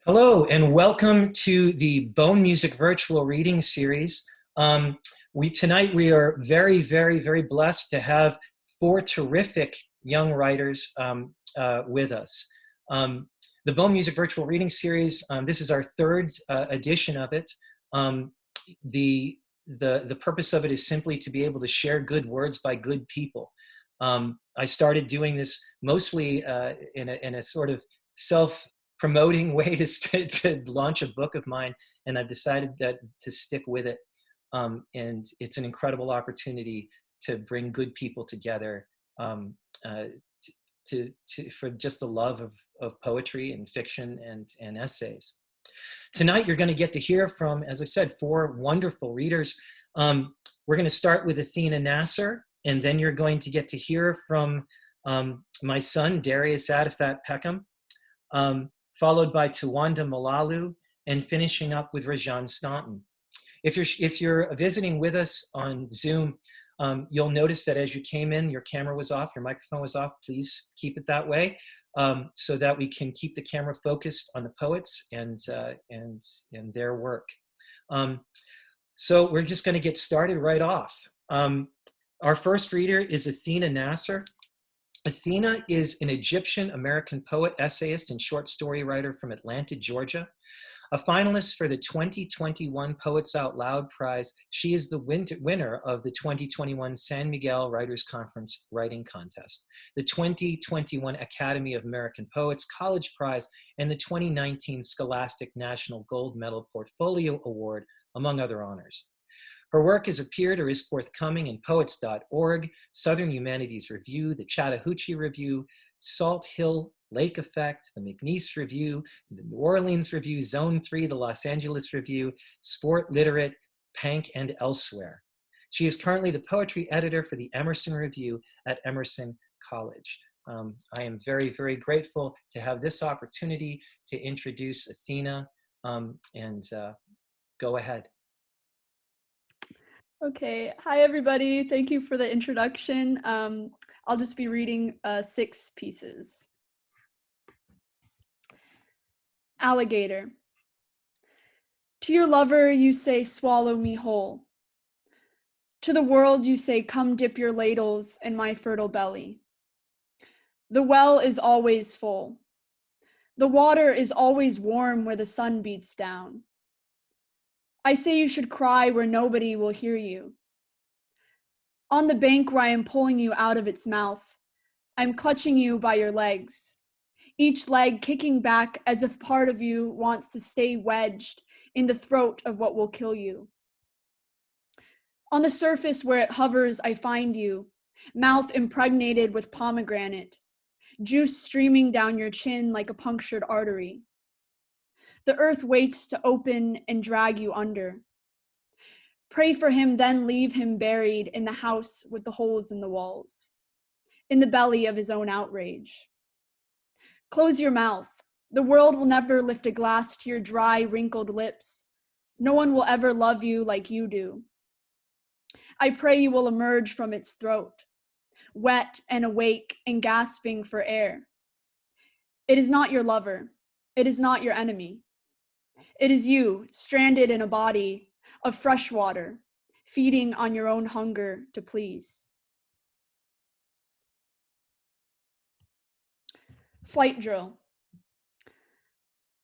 Hello, and welcome to the Bone Music Virtual Reading Series. Tonight we are very blessed to have four terrific young writers with us. The Bone Music Virtual Reading Series, this is our third edition of it. The purpose of it is simply to be able to share good words by good people. I started doing this mostly in a sort of self-promoting way to launch a book of mine, and I've decided to stick with it. And it's an incredible opportunity to bring good people together for just the love of poetry and fiction and essays. Tonight, you're going to get to hear from, as I said, four wonderful readers. We're going to start with Athena Nasser, and then you're going to get to hear from my son, Darius Atefat-Peckham, followed by Tawanda, Mulalu, and finishing up with Rajan Stanton. If you're visiting with us on Zoom, you'll notice that as you came in, your camera was off, your microphone was off. Please keep it that way so that we can keep the camera focused on the poets and their work. So we're just going to get started right off. Our first reader is Athena Nasser. Athena is an Egyptian-American poet, essayist, and short story writer from Atlanta, Georgia. A finalist for the 2021 Poets Out Loud Prize, she is the winner of the 2021 San Miguel Writers Conference Writing Contest, the 2021 Academy of American Poets College Prize, and the 2019 Scholastic National Gold Medal Portfolio Award, among other honors. Her work has appeared or is forthcoming in Poets.org, Southern Humanities Review, the Chattahoochee Review, Salt Hill Lake Effect, the McNeese Review, the New Orleans Review, Zone 3, the Los Angeles Review, Sport Literate, Pank, and elsewhere. She is currently the poetry editor for the Emerson Review at Emerson College. I am very grateful to have this opportunity to introduce Athena, and go ahead. Okay, hi everybody. Thank you for the introduction. I'll just be reading 6 pieces. Alligator. To your lover you say, swallow me whole. To the world you say, come dip your ladles in my fertile belly. The well is always full. The water is always warm where the sun beats down. I say you should cry where nobody will hear you. On the bank where I am pulling you out of its mouth, I'm clutching you by your legs, each leg kicking back as if part of you wants to stay wedged in the throat of what will kill you. On the surface where it hovers, I find you, mouth impregnated with pomegranate, juice streaming down your chin like a punctured artery. The earth waits to open and drag you under. Pray for him, then leave him buried in the house with the holes in the walls, in the belly of his own outrage. Close your mouth. The world will never lift a glass to your dry, wrinkled lips. No one will ever love you like you do. I pray you will emerge from its throat, wet and awake and gasping for air. It is not your lover. It is not your enemy. It is you, stranded in a body of fresh water, feeding on your own hunger to please. Flight drill.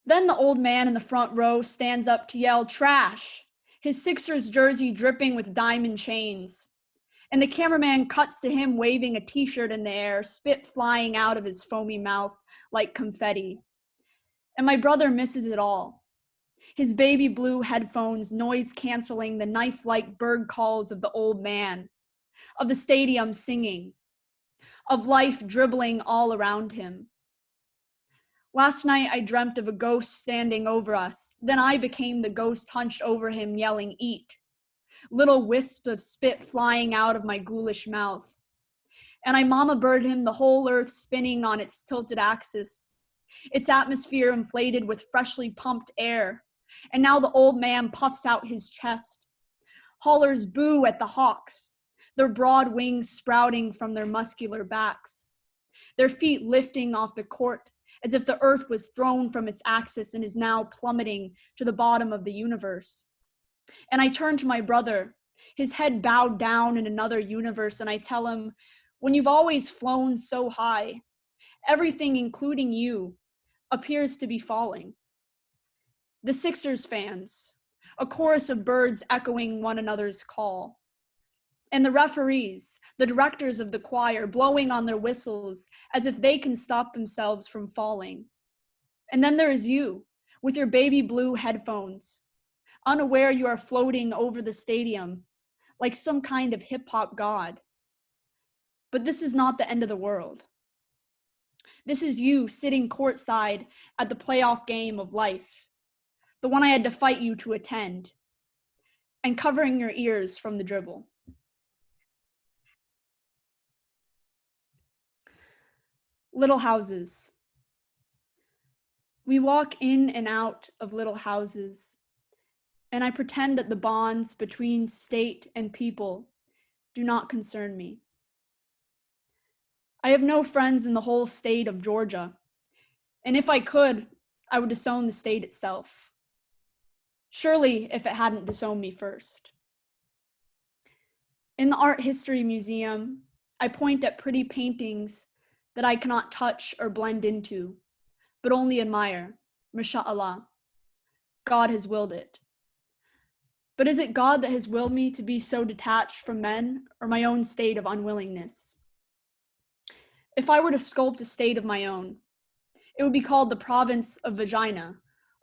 Then the old man in the front row stands up to yell, trash, his Sixers jersey dripping with diamond chains. And the cameraman cuts to him waving a t-shirt in the air, spit flying out of his foamy mouth like confetti. And my brother misses it all. His baby blue headphones noise canceling the knife-like bird calls of the old man, of the stadium singing, of life dribbling all around him. Last night I dreamt of a ghost standing over us. Then I became the ghost hunched over him yelling, eat. Little wisps of spit flying out of my ghoulish mouth. And I mama bird him, the whole earth spinning on its tilted axis, its atmosphere inflated with freshly pumped air. And now the old man puffs out his chest, hollers boo at the hawks, their broad wings sprouting from their muscular backs, their feet lifting off the court as if the earth was thrown from its axis and is now plummeting to the bottom of the universe. And I turn to my brother, his head bowed down in another universe, and I tell him, when you've always flown so high, everything, including you, appears to be falling. The Sixers fans, a chorus of birds echoing one another's call. And the referees, the directors of the choir, blowing on their whistles as if they can stop themselves from falling. And then there is you, with your baby blue headphones, unaware you are floating over the stadium like some kind of hip-hop god. But this is not the end of the world. This is you sitting courtside at the playoff game of life, the one I had to fight you to attend, and covering your ears from the dribble. Little houses. We walk in and out of little houses, and I pretend that the bonds between state and people do not concern me. I have no friends in the whole state of Georgia, and if I could, I would disown the state itself. Surely, if it hadn't disowned me first. In the Art History Museum, I point at pretty paintings that I cannot touch or blend into, but only admire. Masha'Allah. God has willed it. But is it God that has willed me to be so detached from men, or my own state of unwillingness? If I were to sculpt a state of my own, it would be called the province of vagina,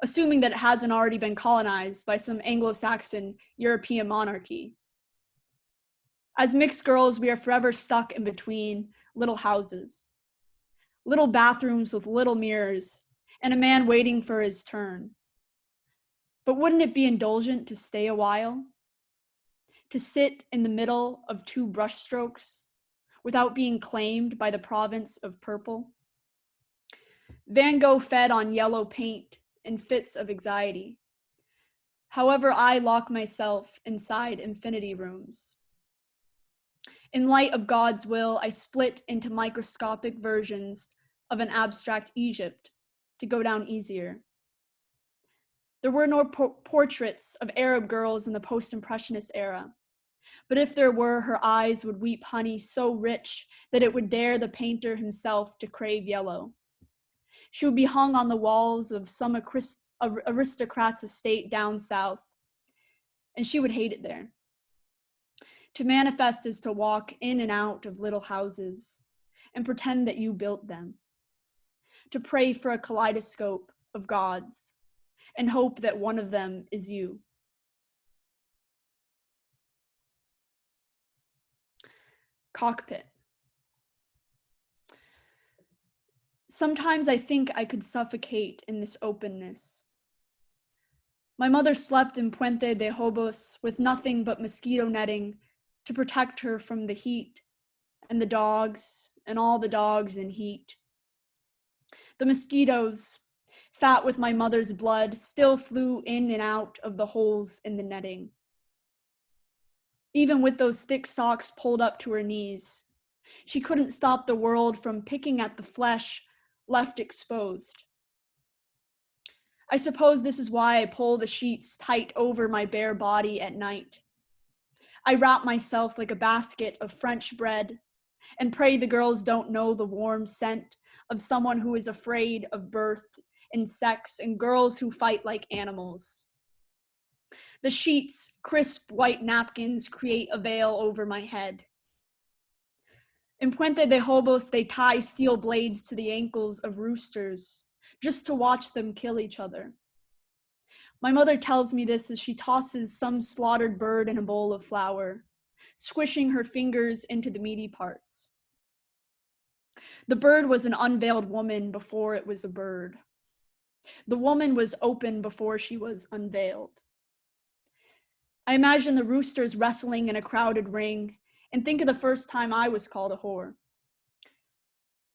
assuming that it hasn't already been colonized by some Anglo-Saxon European monarchy. As mixed girls, we are forever stuck in between little houses, little bathrooms with little mirrors, and a man waiting for his turn. But wouldn't it be indulgent to stay a while? To sit in the middle of two brushstrokes without being claimed by the province of purple? Van Gogh fed on yellow paint in fits of anxiety. However, I lock myself inside infinity rooms. In light of God's will, I split into microscopic versions of an abstract Egypt to go down easier. There were no portraits of Arab girls in the post-impressionist era, but if there were, her eyes would weep honey so rich that it would dare the painter himself to crave yellow. She would be hung on the walls of some aristocrat's estate down south, and she would hate it there. To manifest is to walk in and out of little houses and pretend that you built them. To pray for a kaleidoscope of gods and hope that one of them is you. Cockpit. Sometimes I think I could suffocate in this openness. My mother slept in Puente de Hobos with nothing but mosquito netting to protect her from the heat and the dogs and all the dogs in heat. The mosquitoes, fat with my mother's blood, still flew in and out of the holes in the netting. Even with those thick socks pulled up to her knees, she couldn't stop the world from picking at the flesh left exposed. I suppose this is why I pull the sheets tight over my bare body at night. I wrap myself like a basket of French bread and pray the girls don't know the warm scent of someone who is afraid of birth and sex and girls who fight like animals. The sheets, crisp white napkins, create a veil over my head. In Puente de Hobos, they tie steel blades to the ankles of roosters just to watch them kill each other. My mother tells me this as she tosses some slaughtered bird in a bowl of flour, squishing her fingers into the meaty parts. The bird was an unveiled woman before it was a bird. The woman was open before she was unveiled. I imagine the roosters wrestling in a crowded ring and think of the first time I was called a whore.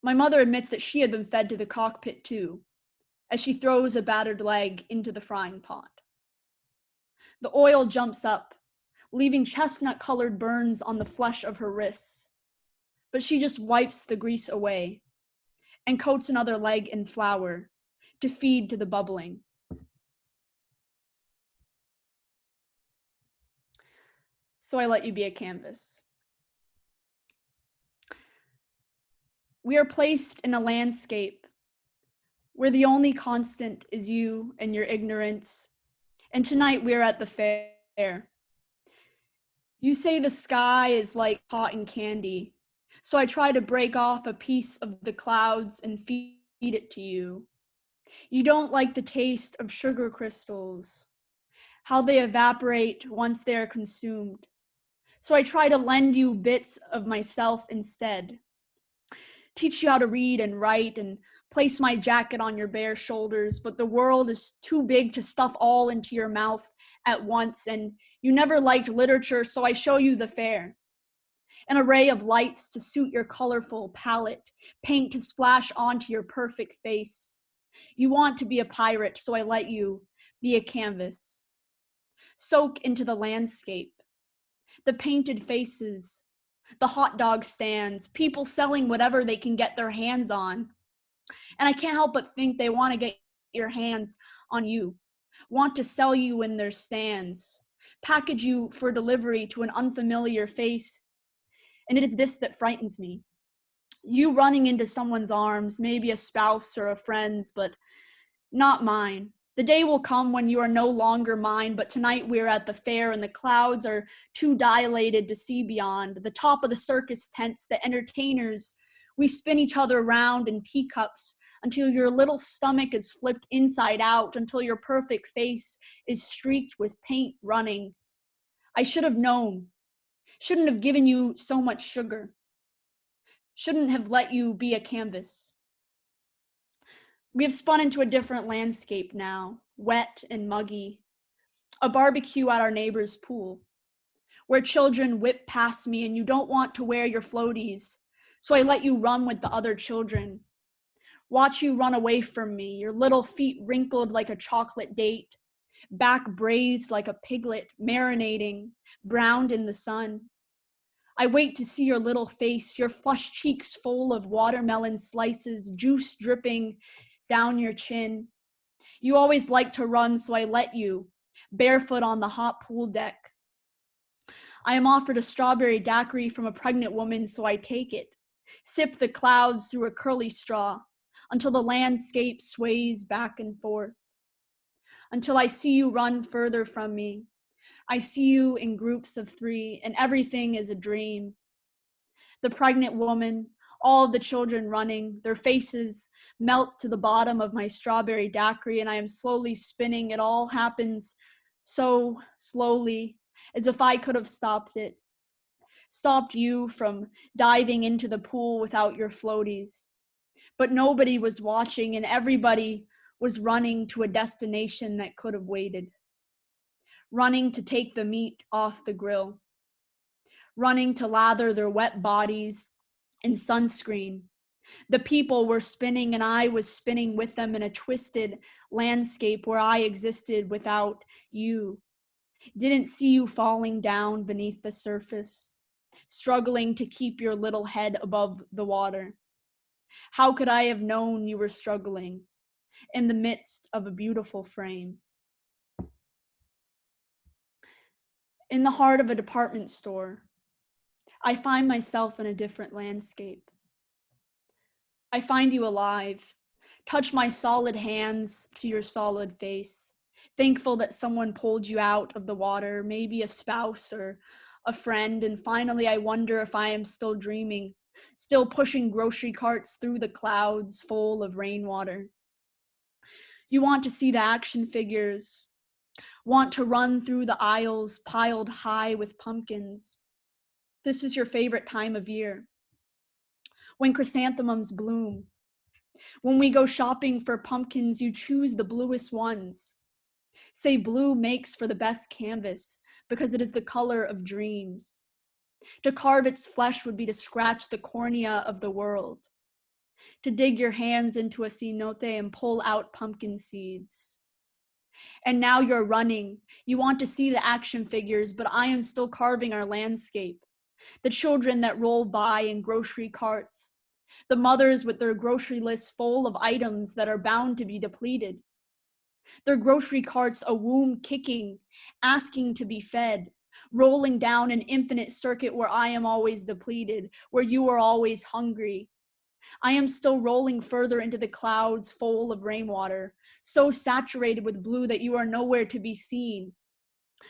My mother admits that she had been fed to the cockpit too, as she throws a battered leg into the frying pot. The oil jumps up, leaving chestnut-colored burns on the flesh of her wrists, but she just wipes the grease away and coats another leg in flour to feed to the bubbling. So I let you be a canvas. We are placed in a landscape where the only constant is you and your ignorance. And tonight we are at the fair. You say the sky is like cotton candy, so I try to break off a piece of the clouds and feed it to you. You don't like the taste of sugar crystals, how they evaporate once they are consumed. So I try to lend you bits of myself instead. Teach you how to read and write and place my jacket on your bare shoulders, but the world is too big to stuff all into your mouth at once, and you never liked literature, so I show you the fair. An array of lights to suit your colorful palette, paint to splash onto your perfect face. You want to be a pirate, so I let you be a canvas. Soak into the landscape, the painted faces, the hot dog stands, people selling whatever they can get their hands on. And I can't help but think they want to get your hands on you, want to sell you in their stands, package you for delivery to an unfamiliar face. And it is this that frightens me. You running into someone's arms, maybe a spouse or a friend's, but not mine. The day will come when you are no longer mine, but tonight we are at the fair and the clouds are too dilated to see beyond. The top of the circus tents, the entertainers, we spin each other around in teacups until your little stomach is flipped inside out, until your perfect face is streaked with paint running. I should have known. Shouldn't have given you so much sugar. Shouldn't have let you be a canvas. We have spun into a different landscape now, wet and muggy. A barbecue at our neighbor's pool, where children whip past me and you don't want to wear your floaties, so I let you run with the other children. Watch you run away from me, your little feet wrinkled like a chocolate date, back braised like a piglet, marinating, browned in the sun. I wait to see your little face, your flushed cheeks full of watermelon slices, juice dripping down your chin. You always like to run, so I let you, barefoot on the hot pool deck. I am offered a strawberry daiquiri from a pregnant woman, so I take it, sip the clouds through a curly straw, until the landscape sways back and forth. Until I see you run further from me. I see you in groups of 3, and everything is a dream. The pregnant woman, all of the children running, their faces melt to the bottom of my strawberry daiquiri, and I am slowly spinning. It all happens so slowly, as if I could have stopped it. Stopped you from diving into the pool without your floaties. But nobody was watching, and everybody was running to a destination that could have waited. Running to take the meat off the grill. Running to lather their wet bodies in sunscreen. The people were spinning and I was spinning with them in a twisted landscape where I existed without you. Didn't see you falling down beneath the surface, struggling to keep your little head above the water. How could I have known you were struggling in the midst of a beautiful frame? In the heart of a department store, I find myself in a different landscape. I find you alive, touch my solid hands to your solid face, thankful that someone pulled you out of the water, maybe a spouse or a friend, and finally I wonder if I am still dreaming, still pushing grocery carts through the clouds full of rainwater. You want to see the action figures, want to run through the aisles piled high with pumpkins. This is your favorite time of year. When chrysanthemums bloom. When we go shopping for pumpkins, you choose the bluest ones. Say blue makes for the best canvas because it is the color of dreams. To carve its flesh would be to scratch the cornea of the world. To dig your hands into a cenote and pull out pumpkin seeds. And now you're running. You want to see the action figures, but I am still carving our landscape. The children that roll by in grocery carts, The mothers with their grocery lists full of items that are bound to be depleted. Their grocery carts a womb kicking, asking to be fed, rolling down an infinite circuit where I am always depleted, where you are always hungry. I am still rolling further into the clouds full of rainwater, so saturated with blue that you are nowhere to be seen.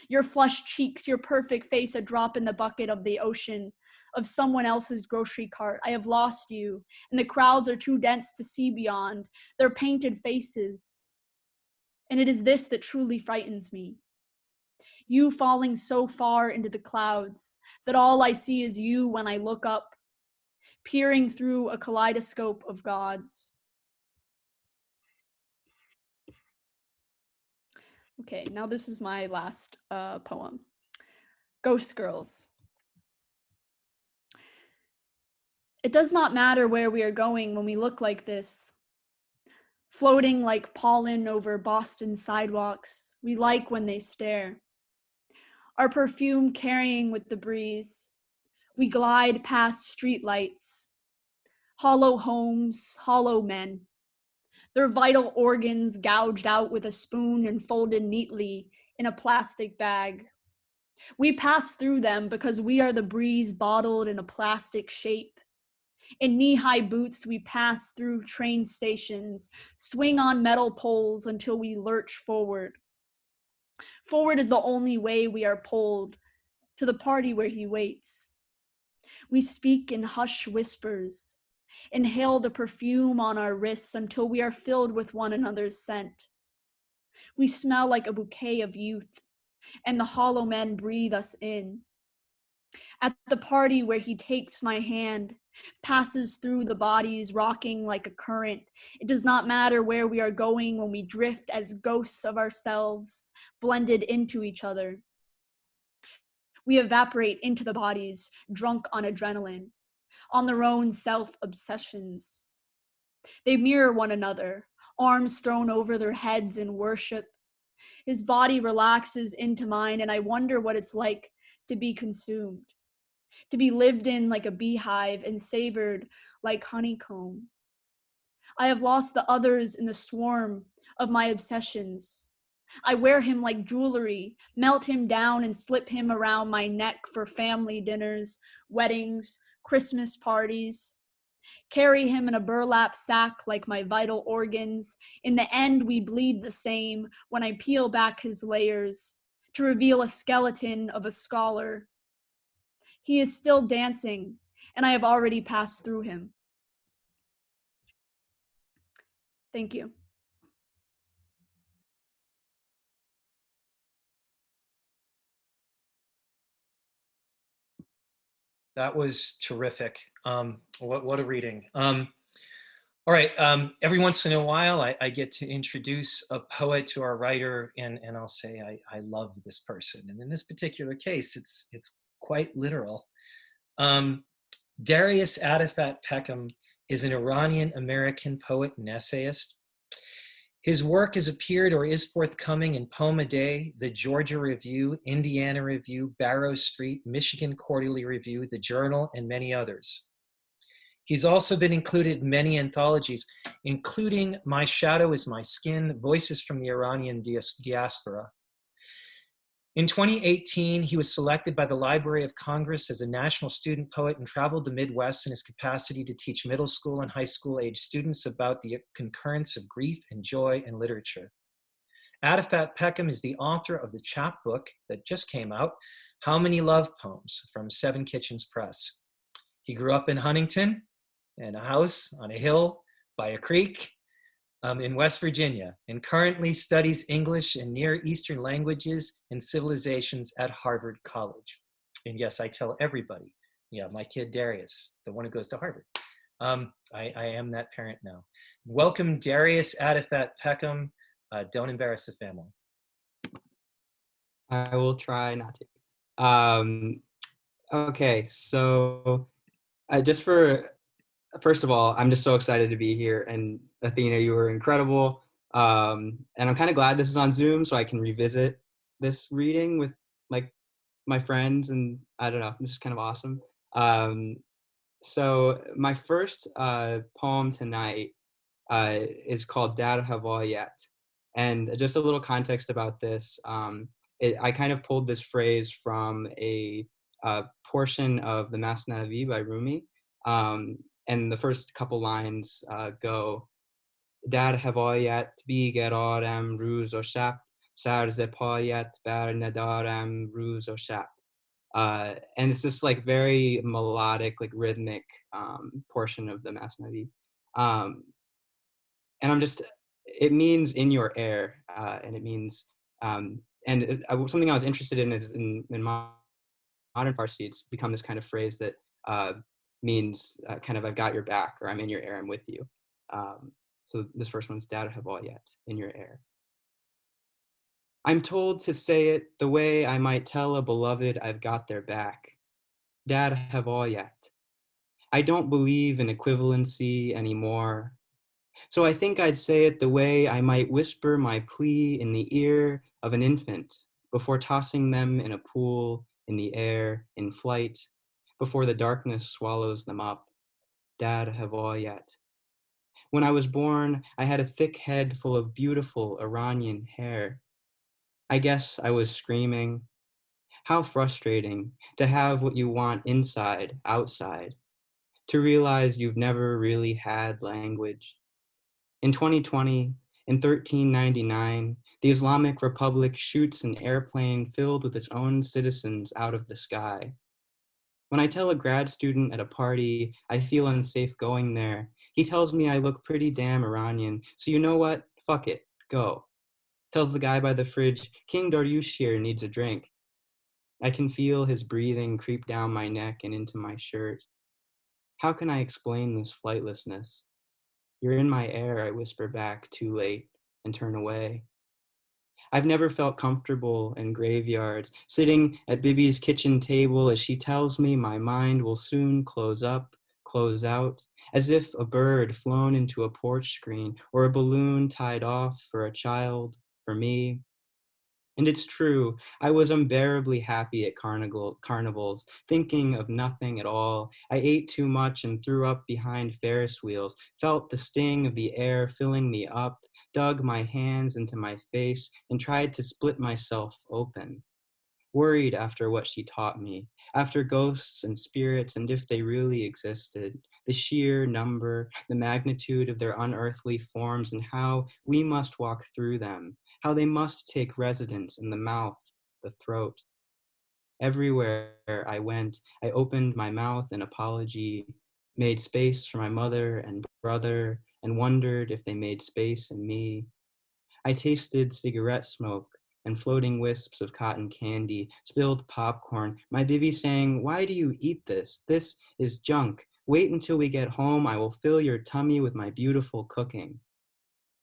Your flushed cheeks, your perfect face, a drop in the bucket of the ocean, of someone else's grocery cart. I have lost you, and the crowds are too dense to see beyond their painted faces. And it is this that truly frightens me. You falling so far into the clouds that all I see is you when I look up, peering through a kaleidoscope of gods. Okay, now this is my last poem. Ghost Girls. It does not matter where we are going when we look like this. Floating like pollen over Boston sidewalks, we like when they stare. Our perfume carrying with the breeze, we glide past streetlights, hollow homes, hollow men, their vital organs gouged out with a spoon and folded neatly in a plastic bag. We pass through them because we are the breeze bottled in a plastic shape. In knee-high boots, we pass through train stations, swing on metal poles until we lurch forward. Forward is the only way we are pulled to the party where he waits. We speak in hushed whispers, inhale the perfume on our wrists until we are filled with one another's scent. We smell like a bouquet of youth, and the hollow men breathe us in. At the party where he takes my hand, passes through the bodies, rocking like a current. It does not matter where we are going when we drift as ghosts of ourselves, blended into each other. We evaporate into the bodies, drunk on adrenaline, on their own self-obsessions. They mirror one another, arms thrown over their heads in worship. His body relaxes into mine, and I wonder what it's like to be consumed, to be lived in like a beehive and savored like honeycomb. I have lost the others in the swarm of my obsessions. I wear him like jewelry, melt him down and slip him around my neck for family dinners, weddings, Christmas parties. Carry him in a burlap sack like my vital organs. In the end, we bleed the same when I peel back his layers to reveal a skeleton of a scholar. He is still dancing, and I have already passed through him. Thank you. That was terrific. What a reading. All right, every once in a while, I get to introduce a poet to our writer, and I'll say, I love this person. And in this particular case, it's quite literal. Darius Atefat-Peckham is an Iranian-American poet and essayist. His work has appeared or is forthcoming in Poem a Day, the Georgia Review, Indiana Review, Barrow Street, Michigan Quarterly Review, the Journal, and many others. He's also been included in many anthologies, including My Shadow is My Skin, Voices from the Iranian Diaspora. In 2018, he was selected by the Library of Congress as a national student poet and traveled the Midwest in his capacity to teach middle school and high school age students about the concurrence of grief and joy in literature. Atefat-Peckham is the author of the chapbook that just came out, How Many Love Poems, from Seven Kitchens Press. He grew up in Huntington, in a house on a hill by a creek in West Virginia, and currently studies English and Near Eastern languages and civilizations at Harvard College. And yes, I tell everybody, yeah, my kid Darius, the one who goes to Harvard. I am that parent now. Welcome, Darius Atefat-Peckham. Don't embarrass the family. I will try not to. Okay, so first of all, I'm just so excited to be here. And Athena, you were incredible. And I'm kind of glad this is on Zoom so I can revisit this reading with like my friends. And I don't know, this is kind of awesome. So my first poem tonight is called Dar Havoyat. And just a little context about this, I kind of pulled this phrase from a portion of the Masnavi by Rumi. And the first couple lines go, Dar Havoyat bi gerarem ruz o shab, sar zepayat bar nadarem ruz o shab. And it's this like very melodic, like rhythmic portion of the Masnavi. Um, and it means in your air, and it means, something I was interested in is in modern Farsi, it's become this kind of phrase that means kind of I've got your back, or I'm in your air, I'm with you. So this first one's Dar Havoyat, in your air. I'm told to say it the way I might tell a beloved I've got their back. Dar Havoyat. I don't believe in equivalency anymore. So I think I'd say it the way I might whisper my plea in the ear of an infant before tossing them in a pool, in the air, in flight, before the darkness swallows them up. Dar Havoyat. When I was born, I had a thick head full of beautiful Iranian hair. I guess I was screaming. How frustrating to have what you want inside, outside, to realize you've never really had language. In 2020, in 1399, the Islamic Republic shoots an airplane filled with its own citizens out of the sky. When I tell a grad student at a party I feel unsafe going there, he tells me I look pretty damn Iranian, so you know what? Fuck it, go. Tells the guy by the fridge, King Darius here needs a drink. I can feel his breathing creep down my neck and into my shirt. How can I explain this flightlessness? You're in my air, I whisper back, too late, and turn away. I've never felt comfortable in graveyards, sitting at Bibi's kitchen table as she tells me my mind will soon close up, close out, as if a bird flown into a porch screen or a balloon tied off for a child, for me. And it's true, I was unbearably happy at carnivals, thinking of nothing at all. I ate too much and threw up behind Ferris wheels, felt the sting of the air filling me up, dug my hands into my face, and tried to split myself open. Worried after what she taught me, after ghosts and spirits, and if they really existed, the sheer number, the magnitude of their unearthly forms, and how we must walk through them, how they must take residence in the mouth, the throat. Everywhere I went, I opened my mouth in apology, made space for my mother and brother, and wondered if they made space in me. I tasted cigarette smoke and floating wisps of cotton candy, spilled popcorn, my baby saying, "Why do you eat this? This is junk. Wait until we get home. I will fill your tummy with my beautiful cooking."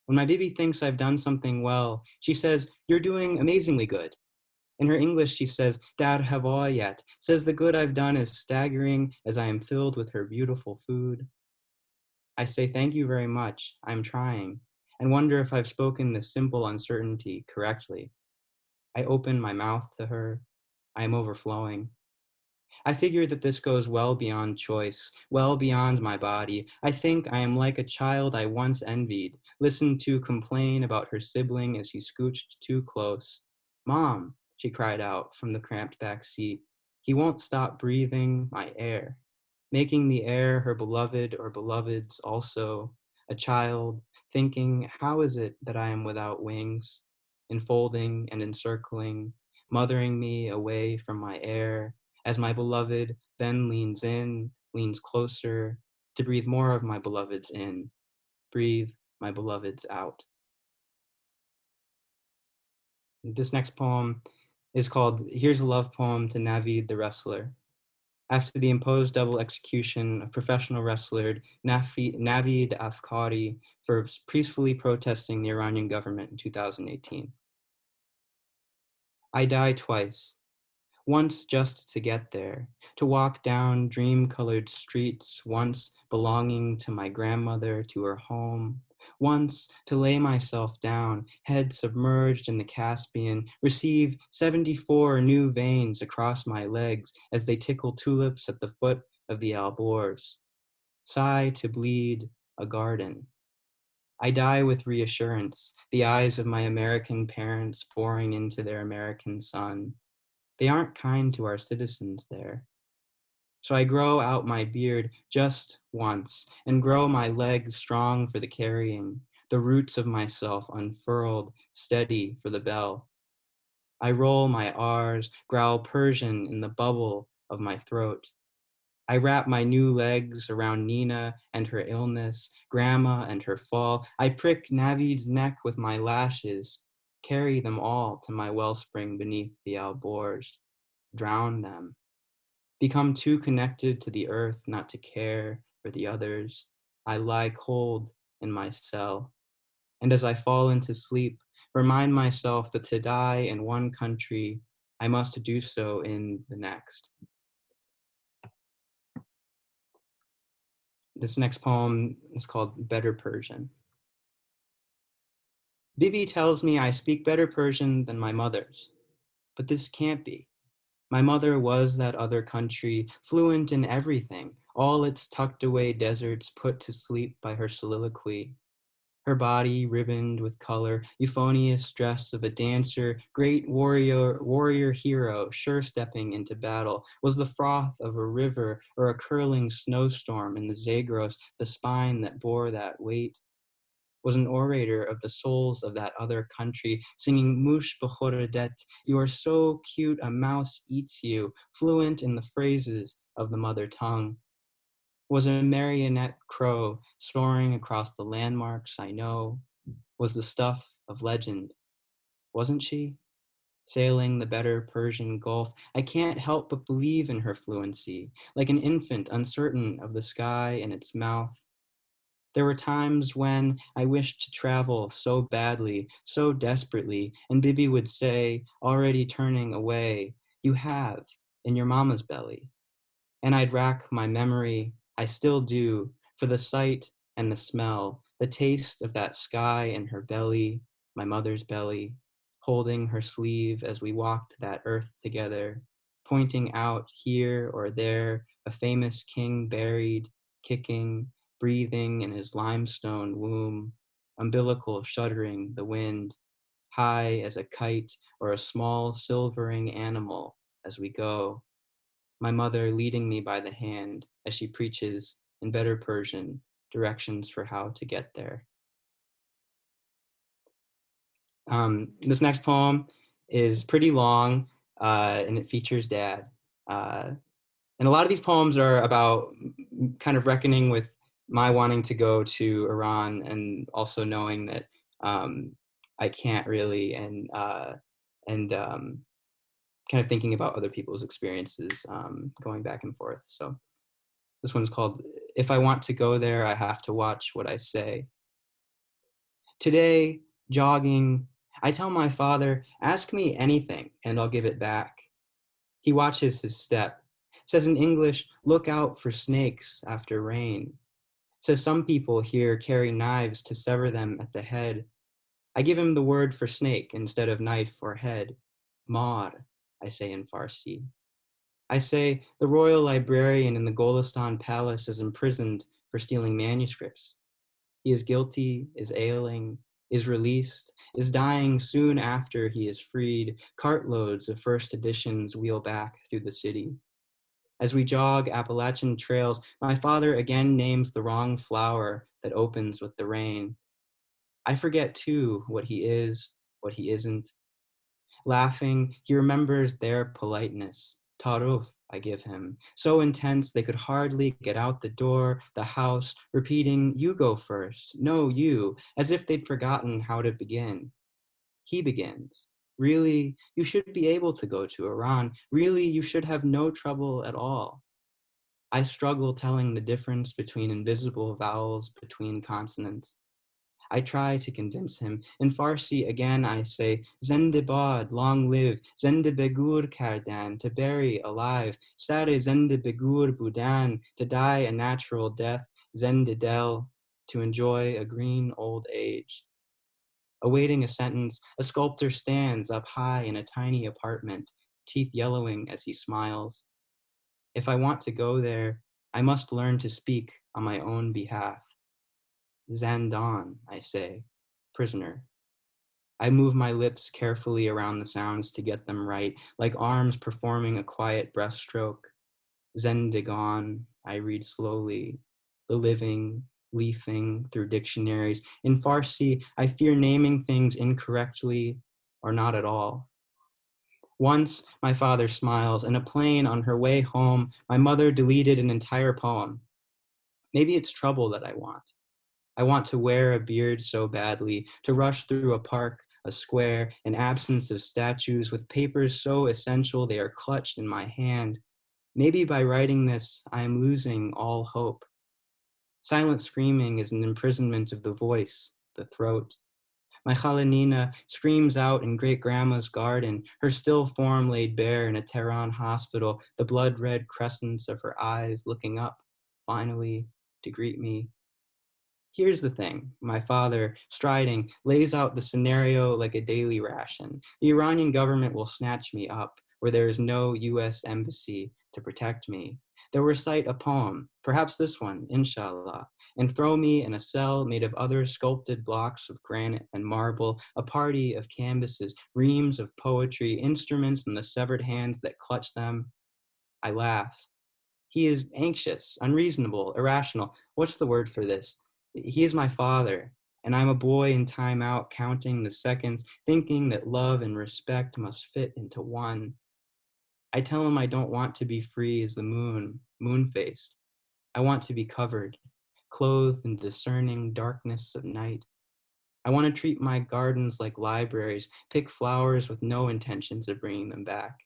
When my baby thinks I've done something well, she says, "You're doing amazingly good." In her English, she says, "Dar havoyat," says the good I've done is staggering as I am filled with her beautiful food. I say, "Thank you very much. I'm trying," and wonder if I've spoken this simple uncertainty correctly. I open my mouth to her. I am overflowing. I figure that this goes well beyond choice, well beyond my body. I think I am like a child I once envied, listened to complain about her sibling as he scooched too close. "Mom," she cried out from the cramped back seat, "he won't stop breathing my air," making the air her beloved or beloveds also, a child, thinking, how is it that I am without wings, enfolding and encircling, mothering me away from my air, as my beloved then leans in, leans closer, to breathe more of my beloveds in, breathe my beloveds out. This next poem is called Here's a Love Poem to Navid the Wrestler. After the imposed double execution of professional wrestler Navid Afkari for peacefully protesting the Iranian government in 2018. I die twice. Once just to get there, to walk down dream-colored streets, once belonging to my grandmother, to her home, once to lay myself down, head submerged in the Caspian, receive 74 new veins across my legs as they tickle tulips at the foot of the Alborz. Sigh to bleed a garden. I die with reassurance, the eyes of my American parents boring into their American son. They aren't kind to our citizens there. So I grow out my beard just once and grow my legs strong for the carrying, the roots of myself unfurled, steady for the bell. I roll my R's, growl Persian in the bubble of my throat. I wrap my new legs around Nina and her illness, Grandma and her fall. I prick Navid's neck with my lashes, carry them all to my wellspring beneath the Alborz, drown them. Become too connected to the earth not to care for the others. I lie cold in my cell. And as I fall into sleep, remind myself that to die in one country, I must do so in the next. This next poem is called Better Persian. Bibi tells me I speak better Persian than my mother's, but this can't be. My mother was that other country, fluent in everything, all its tucked away deserts put to sleep by her soliloquy. Her body ribboned with color, euphonious dress of a dancer, great warrior hero, sure stepping into battle, was the froth of a river or a curling snowstorm in the Zagros, the spine that bore that weight, was an orator of the souls of that other country, singing Mush B'choradet, you are so cute a mouse eats you, fluent in the phrases of the mother tongue. Was a marionette crow soaring across the landmarks I know, was the stuff of legend, wasn't she? Sailing the better Persian Gulf, I can't help but believe in her fluency, like an infant uncertain of the sky in its mouth. There were times when I wished to travel so badly, so desperately, and Bibi would say, already turning away, you have, in your mama's belly. And I'd rack my memory, I still do, for the sight and the smell, the taste of that sky in her belly, my mother's belly, holding her sleeve as we walked that earth together, pointing out here or there a famous king buried, kicking, breathing in his limestone womb, umbilical shuddering the wind, high as a kite or a small silvering animal as we go, my mother leading me by the hand as she preaches in better Persian directions for how to get there. This next poem is pretty long and it features Dad. And a lot of these poems are about kind of reckoning with my wanting to go to Iran and also knowing that I can't really, and kind of thinking about other people's experiences, going back and forth. So this one's called, If I Want to Go There, I Have to Watch What I Say. Today, jogging, I tell my father, ask me anything and I'll give it back. He watches his step, says in English, look out for snakes after rain. Says some people here carry knives to sever them at the head. I give him the word for snake instead of knife or head. Mar, I say in Farsi. I say the royal librarian in the Golistan palace is imprisoned for stealing manuscripts. He is guilty, is ailing, is released, is dying soon after he is freed. Cartloads of first editions wheel back through the city. As we jog Appalachian trails, my father again names the wrong flower that opens with the rain. I forget too what he is, what he isn't. Laughing, he remembers their politeness. Taruf, I give him, so intense they could hardly get out the door, the house, repeating, you go first, no, you, as if they'd forgotten how to begin. He begins. Really, you should be able to go to Iran. Really, you should have no trouble at all. I struggle telling the difference between invisible vowels between consonants. I try to convince him. In Farsi, again, I say, Zende bad, long live, Zende begur kardan, to bury alive, Sare Zende begur budan, to die a natural death, Zende del, to enjoy a green old age. Awaiting a sentence, a sculptor stands up high in a tiny apartment, teeth yellowing as he smiles. If I want to go there, I must learn to speak on my own behalf. Zandan, I say, prisoner. I move my lips carefully around the sounds to get them right, like arms performing a quiet breaststroke. Zendigan, I read slowly, the living, leafing through dictionaries. In Farsi, I fear naming things incorrectly or not at all. Once, my father smiles. In a plane on her way home, my mother deleted an entire poem. Maybe it's trouble that I want. I want to wear a beard so badly, to rush through a park, a square, an absence of statues with papers so essential they are clutched in my hand. Maybe by writing this, I am losing all hope. Silent screaming is an imprisonment of the voice, the throat. My Khalanina screams out in great-grandma's garden, her still form laid bare in a Tehran hospital, the blood-red crescents of her eyes looking up, finally, to greet me. Here's the thing. My father, striding, lays out the scenario like a daily ration. The Iranian government will snatch me up where there is no US embassy to protect me. They'll recite a poem, perhaps this one, inshallah, and throw me in a cell made of other sculpted blocks of granite and marble, a party of canvases, reams of poetry, instruments, and the severed hands that clutch them. I laugh. He is anxious, unreasonable, irrational. What's the word for this? He is my father, and I'm a boy in time out, counting the seconds, thinking that love and respect must fit into one. I tell him I don't want to be free as the moon, moon-faced. I want to be covered, clothed in discerning darkness of night. I want to treat my gardens like libraries, pick flowers with no intentions of bringing them back.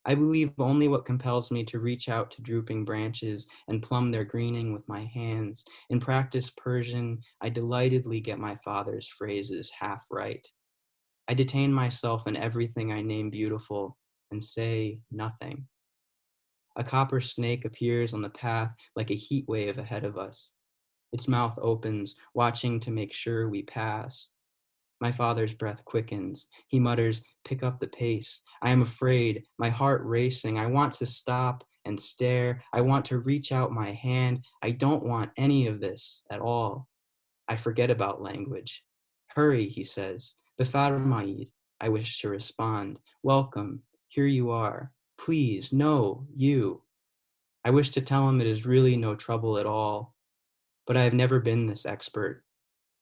I believe only what compels me to reach out to drooping branches and plumb their greening with my hands. In practice Persian, I delightedly get my father's phrases half right. I detain myself in everything I name beautiful and say nothing. A copper snake appears on the path like a heat wave ahead of us. Its mouth opens, watching to make sure we pass. My father's breath quickens. He mutters, "Pick up the pace." I am afraid, my heart racing. I want to stop and stare. I want to reach out my hand. I don't want any of this at all. I forget about language. "Hurry," he says. "Befarmayid." I wish to respond. "Welcome. Here you are. Please, no, you." I wish to tell him it is really no trouble at all, but I have never been this expert.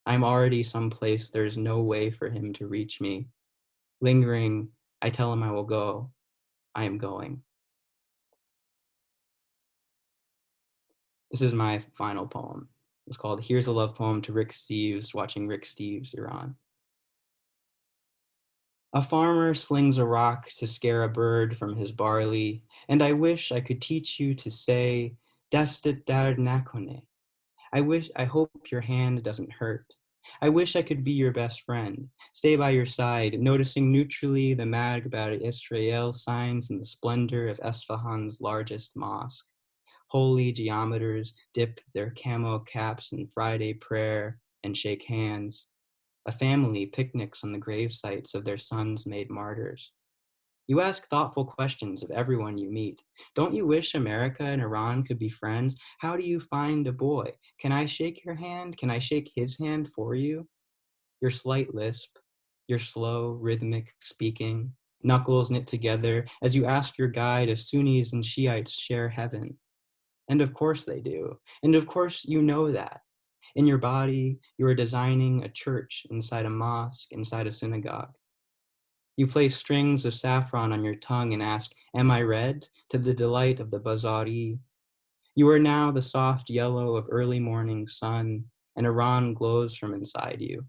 I'm already someplace there is no way for him to reach me. Lingering, I tell him I will go. I am going. This is my final poem. It's called Here's a Love Poem to Rick Steves, watching Rick Steves, Iran. A farmer slings a rock to scare a bird from his barley, and I wish I could teach you to say, Dastit dar nakone. I hope your hand doesn't hurt. I wish I could be your best friend, stay by your side, noticing neutrally the Magbat Israel signs in the splendor of Esfahan's largest mosque. Holy geometers dip their camo caps in Friday prayer and shake hands. A family picnics on the grave sites of their sons made martyrs. You ask thoughtful questions of everyone you meet. Don't you wish America and Iran could be friends? How do you find a boy? Can I shake your hand? Can I shake his hand for you? Your slight lisp, your slow, rhythmic speaking, knuckles knit together as you ask your guide if Sunnis and Shiites share heaven. And of course they do. And of course you know that. In your body, you are designing a church inside a mosque, inside a synagogue. You place strings of saffron on your tongue and ask, "Am I red?" to the delight of the Bazari. You are now the soft yellow of early morning sun, and Iran glows from inside you.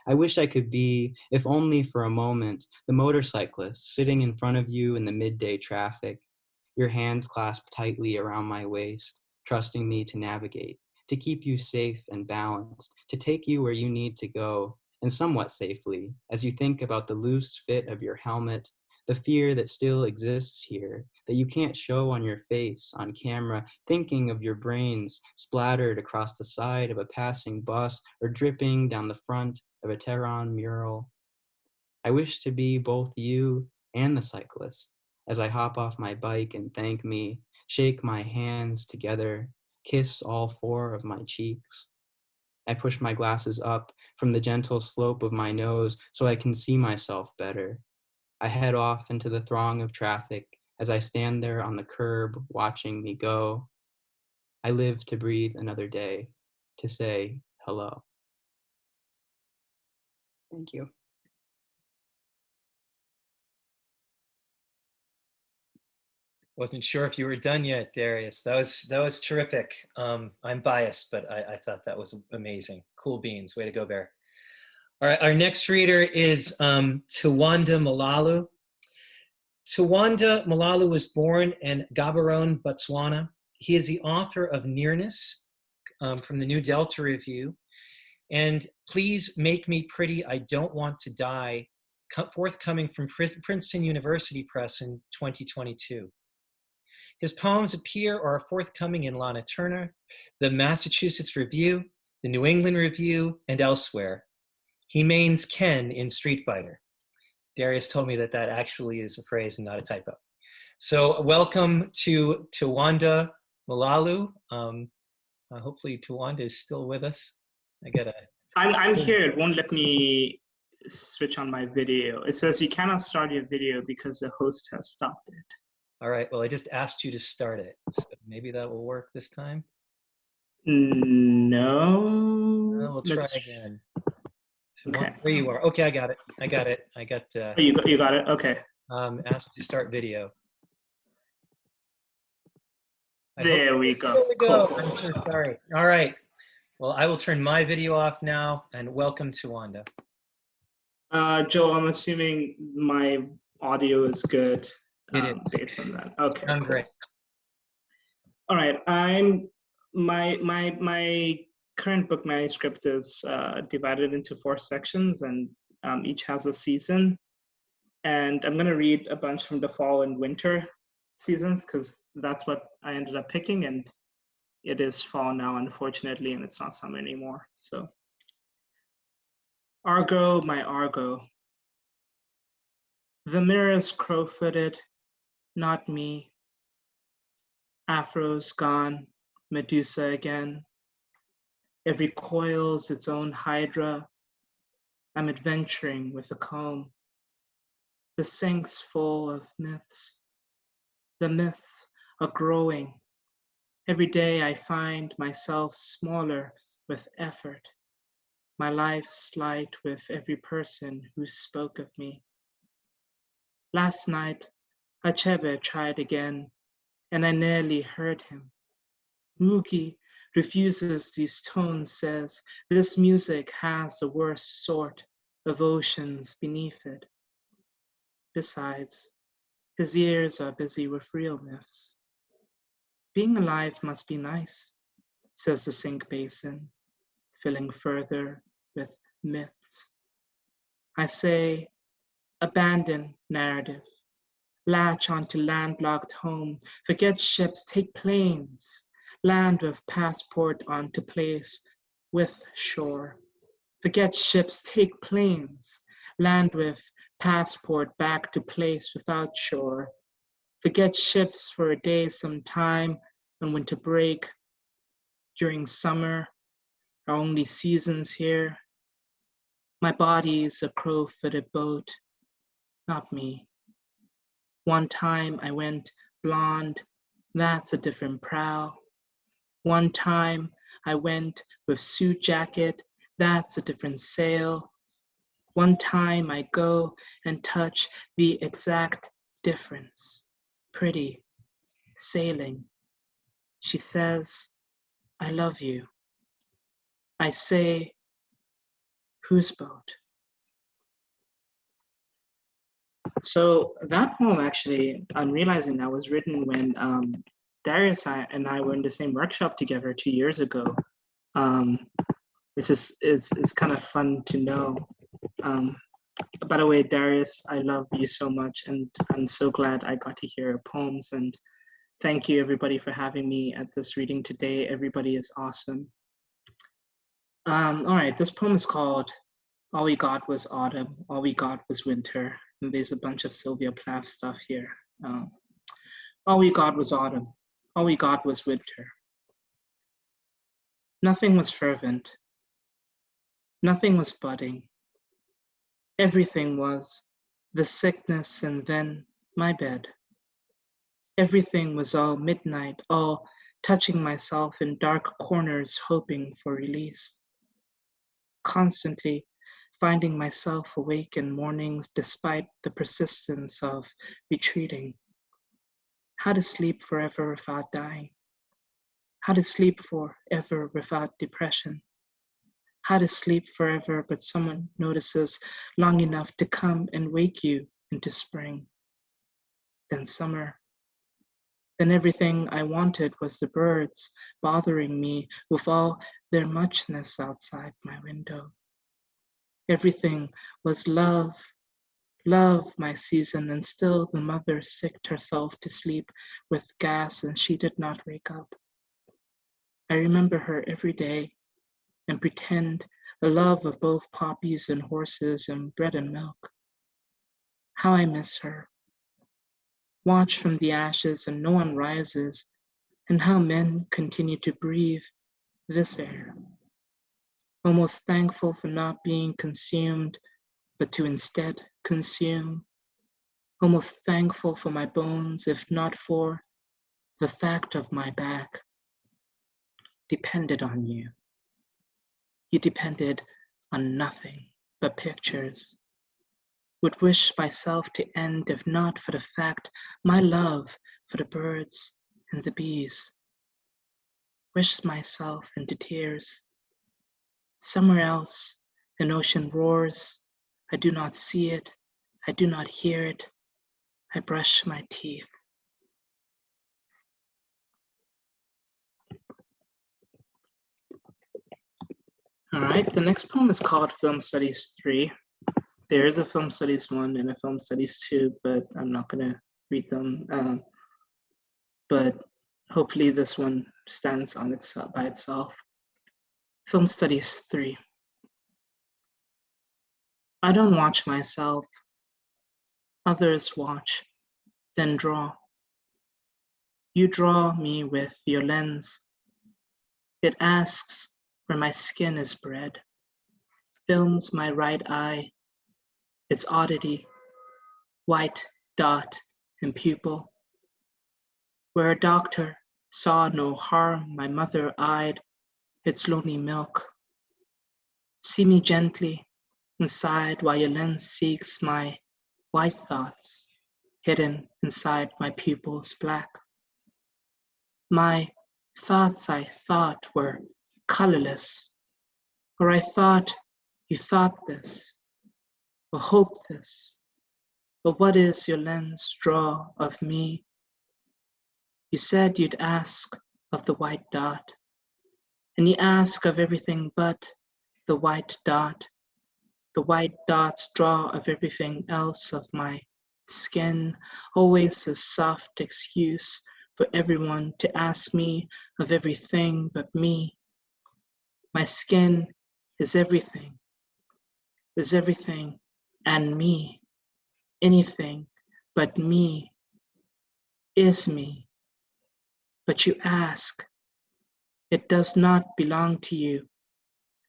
I wish I could be, if only for a moment, the motorcyclist sitting in front of you in the midday traffic, your hands clasped tightly around my waist, trusting me to navigate, to keep you safe and balanced, to take you where you need to go, and somewhat safely, as you think about the loose fit of your helmet, the fear that still exists here, that you can't show on your face, on camera, thinking of your brains splattered across the side of a passing bus or dripping down the front of a Tehran mural. I wish to be both you and the cyclist as I hop off my bike and thank me, shake my hands together, kiss all four of my cheeks. I push my glasses up from the gentle slope of my nose so I can see myself better. I head off into the throng of traffic as I stand there on the curb watching me go. I live to breathe another day, to say hello. Thank you. Wasn't sure if you were done yet, Darius. That was terrific. I'm biased, but I thought that was amazing. Cool beans. Way to go, Bear. All right, our next reader is Tawanda Mulalu. Tawanda Mulalu was born in Gaborone, Botswana. He is the author of Nearness from the New Delta Review, and Please Make Me Pretty, I Don't Want to Die, forthcoming from Princeton University Press in 2022. His poems appear or are forthcoming in Lana Turner, the Massachusetts Review, the New England Review, and elsewhere. He mains Ken in Street Fighter. Darius told me that that actually is a phrase and not a typo. So welcome to Tawanda Mulalu. Hopefully Tawanda is still with us. I'm here. It won't let me switch on my video. It says you cannot start your video because the host has stopped it. All right, well, I just asked you to start it. So maybe that will work this time. No. We'll try again. So Okay. Where you are. Okay, I got it. I got Oh, you got it? Okay. Asked to start video. There we go. There we go. Cool. I'm so sorry. All right. Well, I will turn my video off now, and welcome to Wanda. Joe, I'm assuming my audio is good. It is. Based on that. Okay. Sound great. All right. My current book manuscript is divided into 4 sections, and each has a season. And I'm going to read a bunch from the fall and winter seasons because that's what I ended up picking, and it is fall now, unfortunately, and it's not summer anymore. So, Argo, my Argo. The mirror's crow-footed, not me. Afro's gone, Medusa again. Every coil's its own hydra. I'm adventuring with a comb. The sink's full of myths. The myths are growing. Every day I find myself smaller with effort. My life's light with every person who spoke of me. Last night, Achebe tried again, and I nearly heard him. Mugi refuses these tones, says this music has the worst sort of oceans beneath it. Besides, his ears are busy with real myths. Being alive must be nice, says the sink basin, filling further with myths. I say, abandon narrative. Latch onto landlocked home. Forget ships, take planes. Land with passport onto place with shore. Forget ships, take planes. Land with passport back to place without shore. Forget ships for a day sometime on winter break. During summer, our only seasons here. My body's a crow-footed boat, not me. One time I went blonde, that's a different prow. One time I went with suit jacket, that's a different sail. One time I go and touch the exact difference. Pretty, sailing. She says, I love you. I say, whose boat? So that poem actually, I'm realizing that was written when Darius and I were in the same workshop together 2 years ago, which is kind of fun to know. By the way, Darius, I love you so much, and I'm so glad I got to hear your poems, and thank you everybody for having me at this reading today. Everybody is awesome. All right, this poem is called All We Got Was Autumn, All We Got Was Winter. And there's a bunch of Sylvia Plath stuff here. All we got was autumn. All we got was winter. Nothing was fervent. Nothing was budding. Everything was the sickness and then my bed. Everything was all midnight, all touching myself in dark corners, hoping for release. Constantly finding myself awake in mornings despite the persistence of retreating. How to sleep forever without dying. How to sleep forever without depression. How to sleep forever but someone notices long enough to come and wake you into spring. Then summer. Then everything I wanted was the birds bothering me with all their muchness outside my window. Everything was love, love my season, and still the mother sicked herself to sleep with gas and she did not wake up. I remember her every day and pretend a love of both poppies and horses and bread and milk. How I miss her. Watch from the ashes and no one rises, and how men continue to breathe this air. Almost thankful for not being consumed, but to instead consume. Almost thankful for my bones, if not for the fact of my back depended on you. You depended on nothing but pictures. Would wish myself to end if not for the fact my love for the birds and the bees. Wish myself into tears. Somewhere else, an ocean roars. I do not see it. I do not hear it. I brush my teeth. All right, the next poem is called Film Studies 3. There is a Film Studies 1 and a Film Studies 2, but I'm not gonna read them. But hopefully this one stands on by itself. Film Studies 3. I don't watch myself. Others watch, then draw. You draw me with your lens. It asks where my skin is bred, films my right eye, its oddity, white dot and pupil. Where a doctor saw no harm, my mother eyed its lonely milk. See me gently inside while your lens seeks my white thoughts, hidden inside my pupils black. My thoughts I thought were colorless, or I thought you thought this, or hoped this, but what is your lens draw of me? You said you'd ask of the white dot, and you ask of everything but the white dot. The white dots draw of everything else of my skin, always a soft excuse for everyone to ask me of everything but me. My skin is everything and me. Anything but me is me. But you ask, it does not belong to you.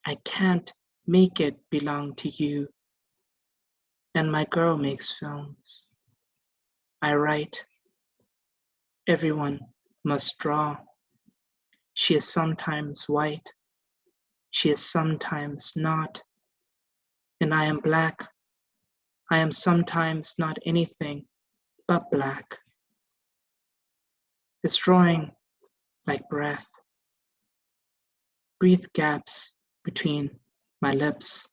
I can't make it belong to you. And my girl makes films. I write. Everyone must draw. She is sometimes white. She is sometimes not. And I am black. I am sometimes not anything but black. It's drawing like breath. Brief gaps between my lips.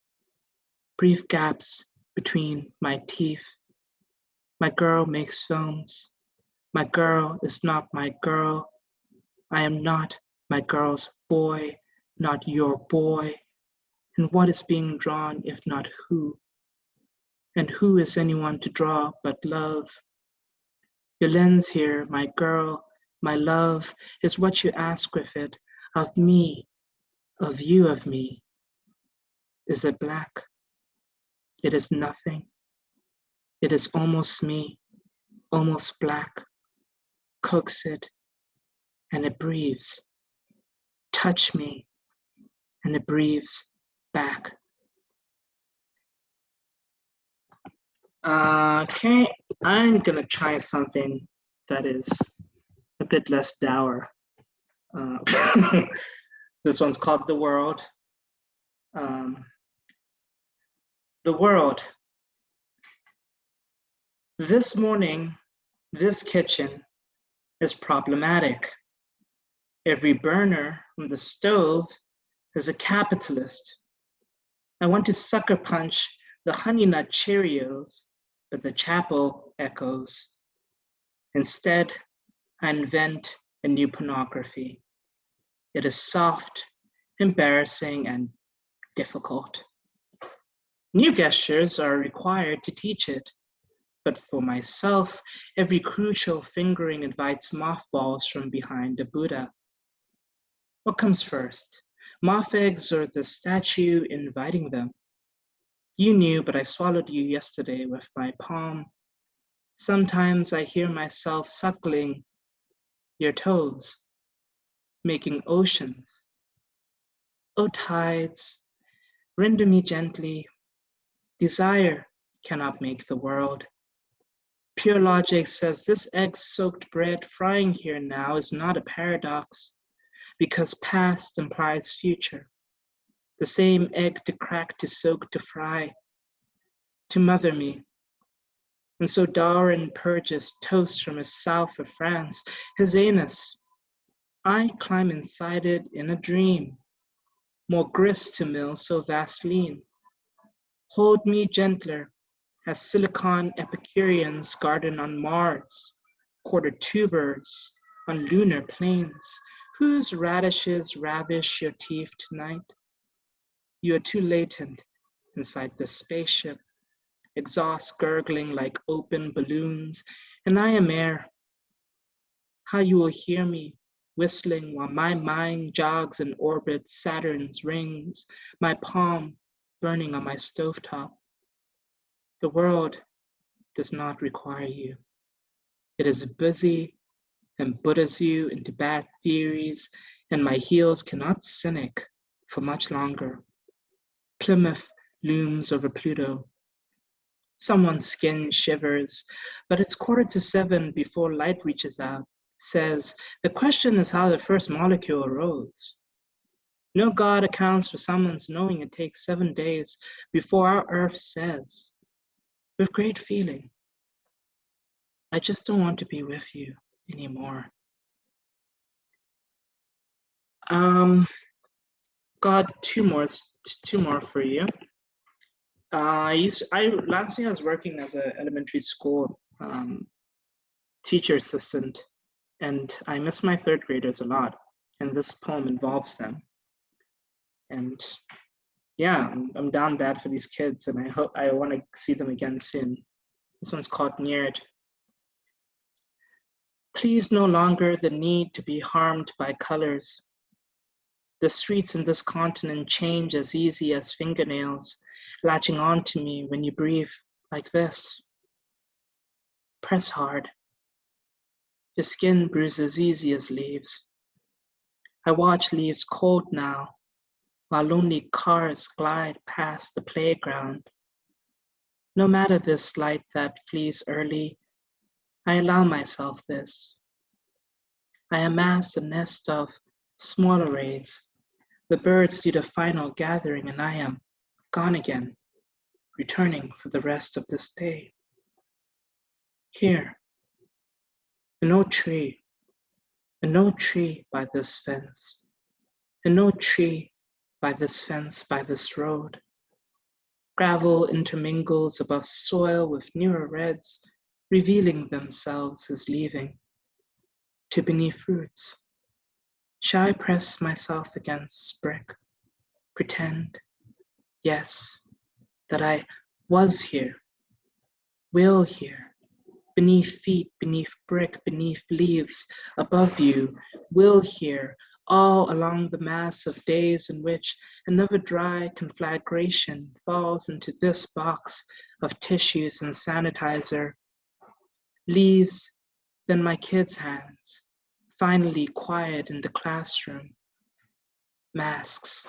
Brief gaps between my teeth. My girl makes films. My girl is not my girl. I am not my girl's boy, not your boy. And what is being drawn if not who? And who is anyone to draw but love? Your lens here, my girl, my love, is what you ask with it, of me, of you, of me. Is it black? It is nothing. It is almost me, almost black. Coax it, and it breathes. Touch me, and it breathes back. Okay, I'm gonna try something that is a bit less dour. This one's called The World. The world. This morning, this kitchen is problematic. Every burner on the stove is a capitalist. I want to sucker punch the Honey Nut Cheerios, but the chapel echoes. Instead, I invent a new pornography. It is soft, embarrassing, and difficult. New gestures are required to teach it, but for myself, every crucial fingering invites mothballs from behind a Buddha. What comes first, moth eggs or the statue inviting them? You knew, but I swallowed you yesterday with my palm. Sometimes I hear myself suckling your toes, making oceans. O tides, render me gently. Desire cannot make the world. Pure logic says this egg-soaked bread frying here now is not a paradox, because past implies future. The same egg to crack, to soak, to fry, to mother me. And so Darwin purges toast from his south of France, his anus. I climb inside it in a dream, more grist to mill, so Vaseline. Hold me gentler, as silicon Epicureans garden on Mars, quarter tubers on lunar plains. Whose radishes ravish your teeth tonight? You are too latent inside the spaceship, exhaust gurgling like open balloons, and I am air. How you will hear me whistling while my mind jogs in orbit Saturn's rings, my palm burning on my stovetop. The world does not require you. It is busy and Buddhas you into bad theories, and my heels cannot cynic for much longer. Plymouth looms over Pluto. Someone's skin shivers, but it's 6:45 before light reaches out. Says, the question is how the first molecule arose. No God accounts for someone's knowing it takes 7 days before our earth says, with great feeling, I just don't want to be with you anymore. Got two more for you. Last year I was working as an elementary school teacher assistant, and I miss my third graders a lot, and this poem involves them. And yeah, I'm down bad for these kids, and I want to see them again soon. This one's called Near It. Please no longer the need to be harmed by colors. The streets in this continent change as easy as fingernails, latching on to me when you breathe like this. Press hard. Your skin bruises easy as leaves. I watch leaves cold now, while lonely cars glide past the playground. No matter this light that flees early, I allow myself this. I amass a nest of smaller rays. The birds do the final gathering, and I am gone again, returning for the rest of this day. Here, an old tree by this fence, an old tree by this fence, by this road. Gravel intermingles above soil with newer reds, revealing themselves as leaving. To beneath roots. Shall I press myself against brick? Pretend, yes, that I was here, will here, beneath feet, beneath brick, beneath leaves, above you, will here, all along the mass of days in which another dry conflagration falls into this box of tissues and sanitizer. Leaves, then my kids' hands, finally quiet in the classroom. Masks.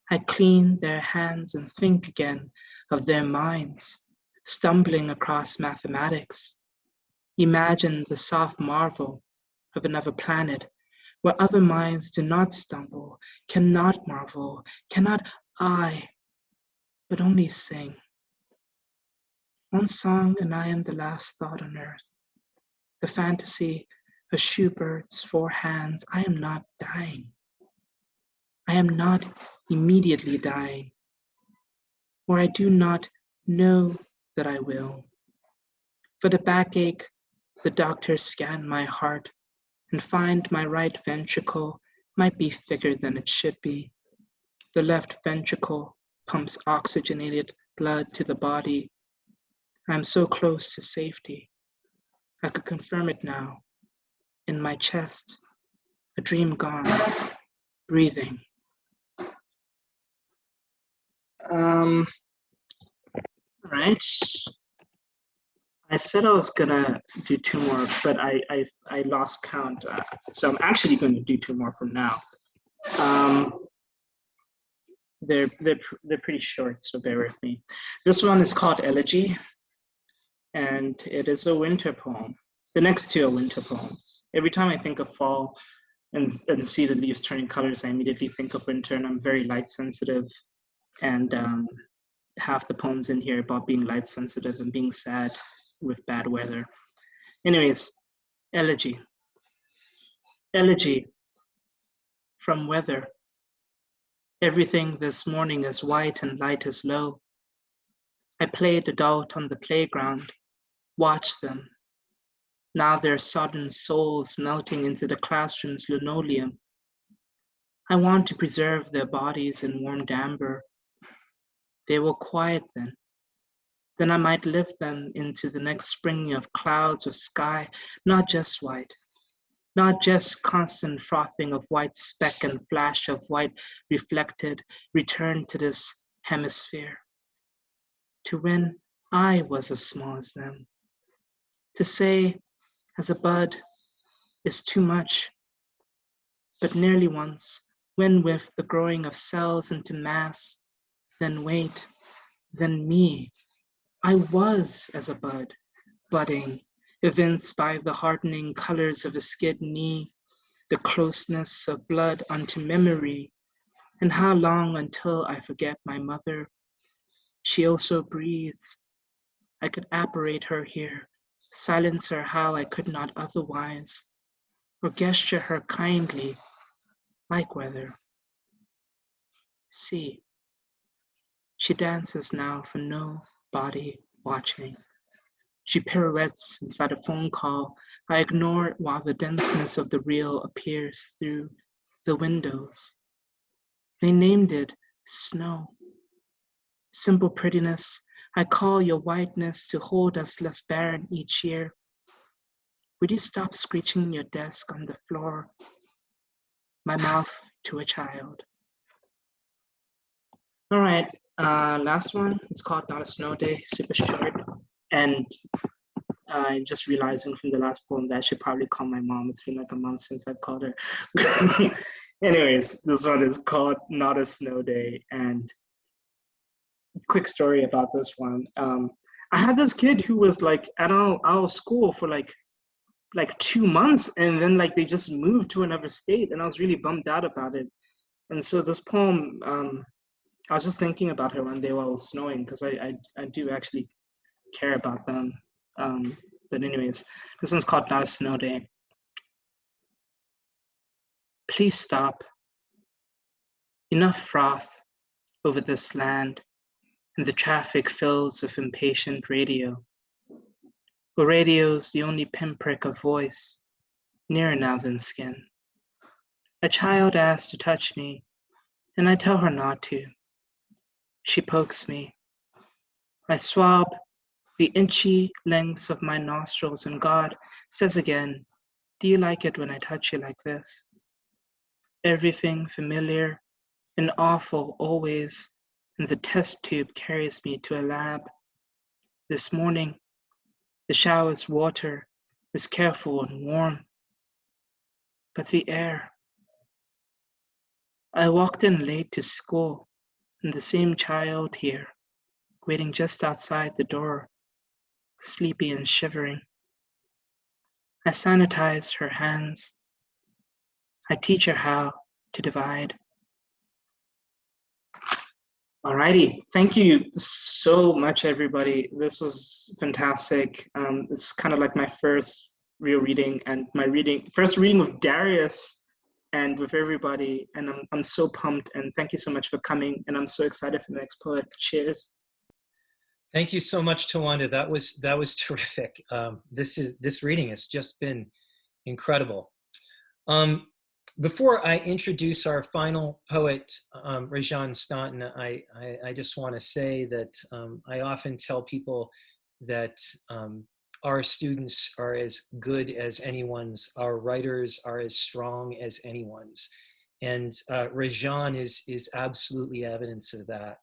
I clean their hands and think again of their minds, stumbling across mathematics. Imagine the soft marvel of another planet where other minds do not stumble, cannot marvel, cannot but only sing. One song and I am the last thought on earth. The fantasy of Schubert's four hands. I am not dying. I am not immediately dying, or I do not know that I will. For the backache, the doctors scan my heart and find my right ventricle might be thicker than it should be. The left ventricle pumps oxygenated blood to the body. I am so close to safety. I could confirm it now. In my chest, a dream gone, breathing. Right. I said I was gonna do two more, but I lost count. So I'm actually going to do two more from now. They're pretty short, so bear with me. This one is called Elegy, and it is a winter poem. The next two are winter poems. Every time I think of fall and see the leaves turning colors, I immediately think of winter, and I'm very light sensitive. And half the poems in here about being light sensitive and being sad with bad weather. Anyways, Elegy. Elegy from weather. Everything this morning is white and light is low. I played adult on the playground, watched them. Now their sodden souls melting into the classroom's linoleum. I want to preserve their bodies in warmed amber. They will quiet then. Then I might lift them into the next spring of clouds or sky, not just white, not just constant frothing of white speck and flash of white reflected, return to this hemisphere. To when I was as small as them. To say as a bud is too much, but nearly once, when with the growing of cells into mass, then weight, then me, I was as a bud, budding, evinced by the hardening colors of a skid knee, the closeness of blood unto memory, and how long until I forget my mother. She also breathes. I could apparate her here, silence her how I could not otherwise, or gesture her kindly, like weather. See, she dances now for no body watching. She pirouettes inside a phone call. I ignore it while the denseness of the real appears through the windows. They named it snow. Simple prettiness, I call your whiteness to hold us less barren each year. Would you stop screeching your desk on the floor? My mouth to a child. All right, last one. It's called Not a Snow Day, super short. And I'm just realizing from the last poem that I should probably call my mom. It's been like a month since I've called her. Anyways, this one is called Not a Snow Day. And quick story about this one. I had this kid who was like at our school for like 2 months, and then like they just moved to another state, and I was really bummed out about it. And so this poem, I was just thinking about her one day while it was snowing, because I do actually care about them. But anyways, this one's called Not a Snow Day. Please stop. Enough froth over this land, and the traffic fills with impatient radio. But radio's the only pinprick of voice, nearer now than skin. A child asks to touch me, and I tell her not to. She pokes me. I swab the inchy lengths of my nostrils, and God says again, do you like it when I touch you like this? Everything familiar and awful always, and the test tube carries me to a lab. This morning, the shower's water is careful and warm. but the air. I walked in late to school, and the same child here, waiting just outside the door, sleepy and shivering. I sanitize her hands. I teach her how to divide. Alrighty, thank you so much, everybody. This was fantastic. It's kind of like my first real reading and my first reading with Darius and with everybody. And I'm so pumped, and thank you so much for coming. And I'm so excited for the next poet. Cheers. Thank you so much, Tawanda. That was terrific. This reading has just been incredible. Before I introduce our final poet, Rajan Stanton, I just want to say that I often tell people that our students are as good as anyone's, our writers are as strong as anyone's. And Rajan is absolutely evidence of that.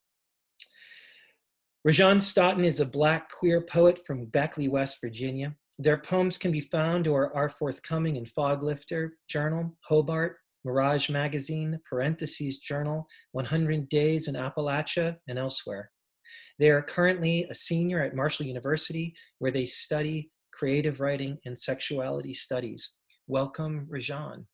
Rajan Stanton is a Black queer poet from Beckley, West Virginia. Their poems can be found or are forthcoming in Foglifter Journal, Hobart, Mirage Magazine, Parentheses Journal, 100 Days in Appalachia, and elsewhere. They are currently a senior at Marshall University, where they study creative writing and sexuality studies. Welcome, Rajan.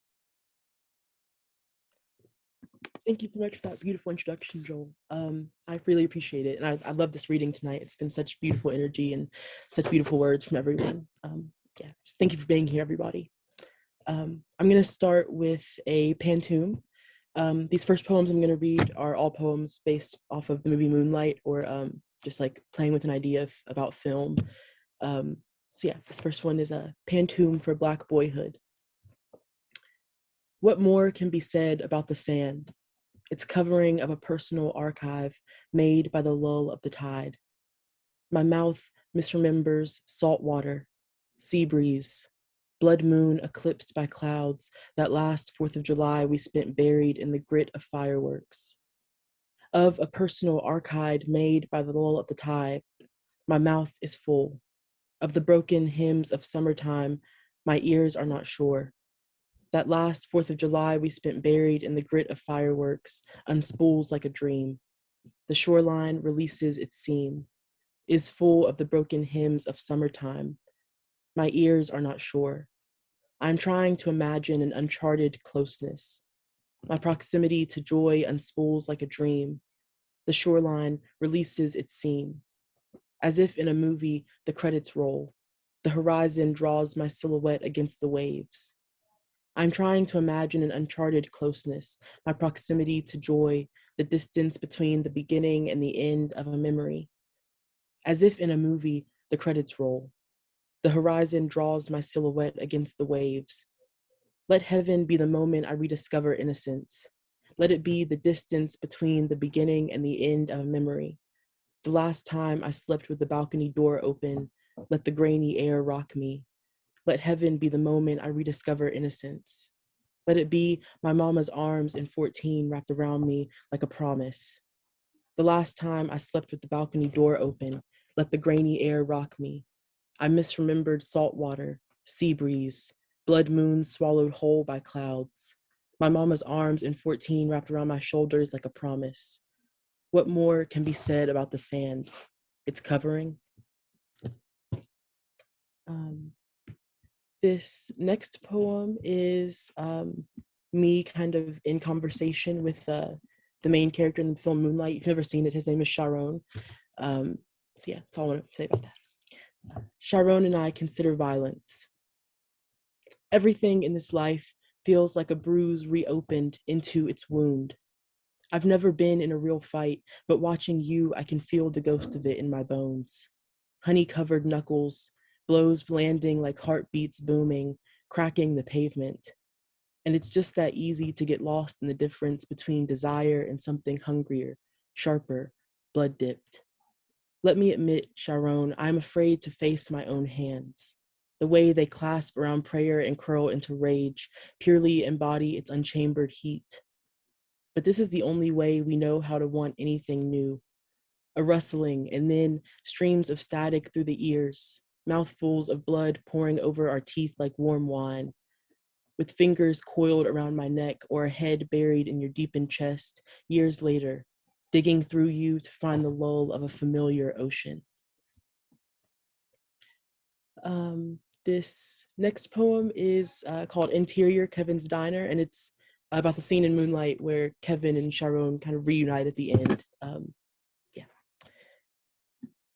Thank you so much for that beautiful introduction, Joel. I really appreciate it. And I love this reading tonight. It's been such beautiful energy and such beautiful words from everyone. Yeah, thank you for being here, everybody. I'm going to start with a pantoum. These first poems I'm going to read are all poems based off of the movie Moonlight, or just like playing with an idea about film. So yeah, this first one is a pantoum for Black boyhood. What more can be said about the sand? Its covering of a personal archive made by the lull of the tide. My mouth misremembers salt water, sea breeze, blood moon eclipsed by clouds that last 4th of July we spent buried in the grit of fireworks. Of a personal archive made by the lull of the tide, my mouth is full. Of the broken hymns of summertime, my ears are not sure. That last 4th of July we spent buried in the grit of fireworks unspools like a dream. The shoreline releases its seam, is full of the broken hymns of summertime. My ears are not sure. I'm trying to imagine an uncharted closeness. My proximity to joy unspools like a dream. The shoreline releases its seam. As if in a movie, the credits roll. The horizon draws my silhouette against the waves. I'm trying to imagine an uncharted closeness, my proximity to joy, the distance between the beginning and the end of a memory. As if in a movie, the credits roll. The horizon draws my silhouette against the waves. Let heaven be the moment I rediscover innocence. Let it be the distance between the beginning and the end of a memory. The last time I slept with the balcony door open, let the grainy air rock me. Let heaven be the moment I rediscover innocence. Let it be my mama's arms in 14 wrapped around me like a promise. The last time I slept with the balcony door open, let the grainy air rock me. I misremembered salt water, sea breeze, blood moon swallowed whole by clouds. My mama's arms in 14 wrapped around my shoulders like a promise. What more can be said about the sand? Its covering. This next poem is me kind of in conversation with the main character in the film Moonlight. You've never seen it, his name is Sharon. So yeah, that's all I want to say about that. Sharon and I consider violence. Everything in this life feels like a bruise reopened into its wound. I've never been in a real fight, but watching you, I can feel the ghost of it in my bones. Honey-covered knuckles, blows landing like heartbeats booming, cracking the pavement. And it's just that easy to get lost in the difference between desire and something hungrier, sharper, blood-dipped. Let me admit, Sharon, I'm afraid to face my own hands. The way they clasp around prayer and curl into rage, purely embody its unchambered heat. But this is the only way we know how to want anything new. A rustling, and then streams of static through the ears, mouthfuls of blood pouring over our teeth like warm wine. with fingers coiled around my neck or a head buried in your deepened chest, years later, digging through you to find the lull of a familiar ocean. This next poem is called Interior, Kevin's Diner, and it's about the scene in Moonlight where Kevin and Sharon kind of reunite at the end.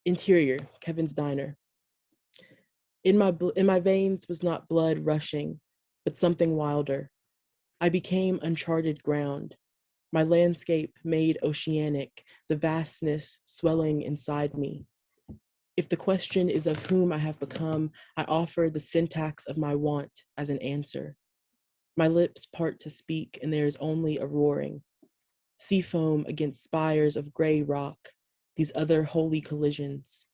Interior, Kevin's Diner. In my veins was not blood rushing, but something wilder. I became uncharted ground. My landscape made oceanic, the vastness swelling inside me. If the question is of whom I have become, I offer the syntax of my want as an answer. My lips part to speak, and there is only a roaring. Sea foam against spires of gray rock, these other holy collisions.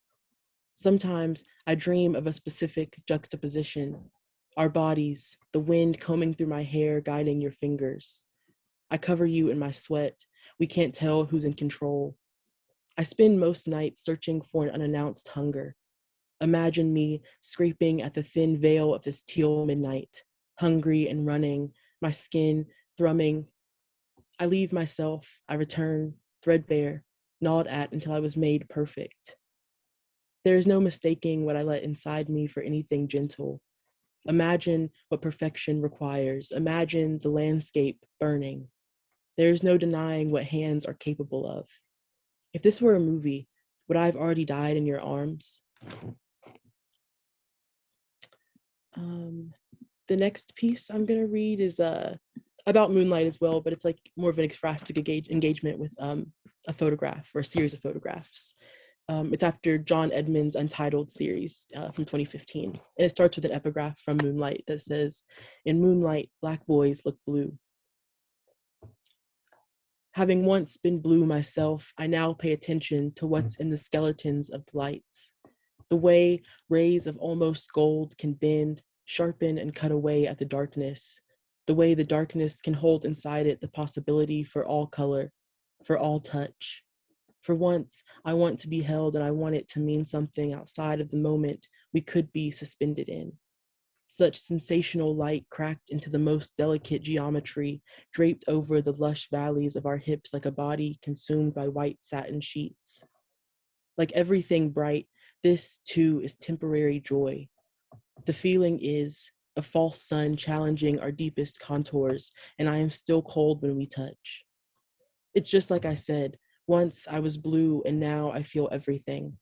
Sometimes I dream of a specific juxtaposition. Our bodies, the wind combing through my hair, guiding your fingers. I cover you in my sweat. We can't tell who's in control. I spend most nights searching for an unannounced hunger. Imagine me scraping at the thin veil of this teal midnight, hungry and running, my skin thrumming. I leave myself, I return, threadbare, gnawed at until I was made perfect. There is no mistaking what I let inside me for anything gentle. Imagine what perfection requires. Imagine the landscape burning. There is no denying what hands are capable of. If this were a movie, would I have already died in your arms? The next piece I'm gonna read is about Moonlight as well, but it's like more of an ekphrastic engagement with a photograph or a series of photographs. It's after John Edmonds' Untitled series from 2015. And it starts with an epigraph from Moonlight that says, "In moonlight, black boys look blue." Having once been blue myself, I now pay attention to what's in the skeletons of the lights. The way rays of almost gold can bend, sharpen, and cut away at the darkness. The way the darkness can hold inside it the possibility for all color, for all touch. For once, I want to be held, and I want it to mean something outside of the moment we could be suspended in. Such sensational light cracked into the most delicate geometry, draped over the lush valleys of our hips like a body consumed by white satin sheets. Like everything bright, this too is temporary joy. The feeling is a false sun challenging our deepest contours, and I am still cold when we touch. It's just like I said, once I was blue and now I feel everything.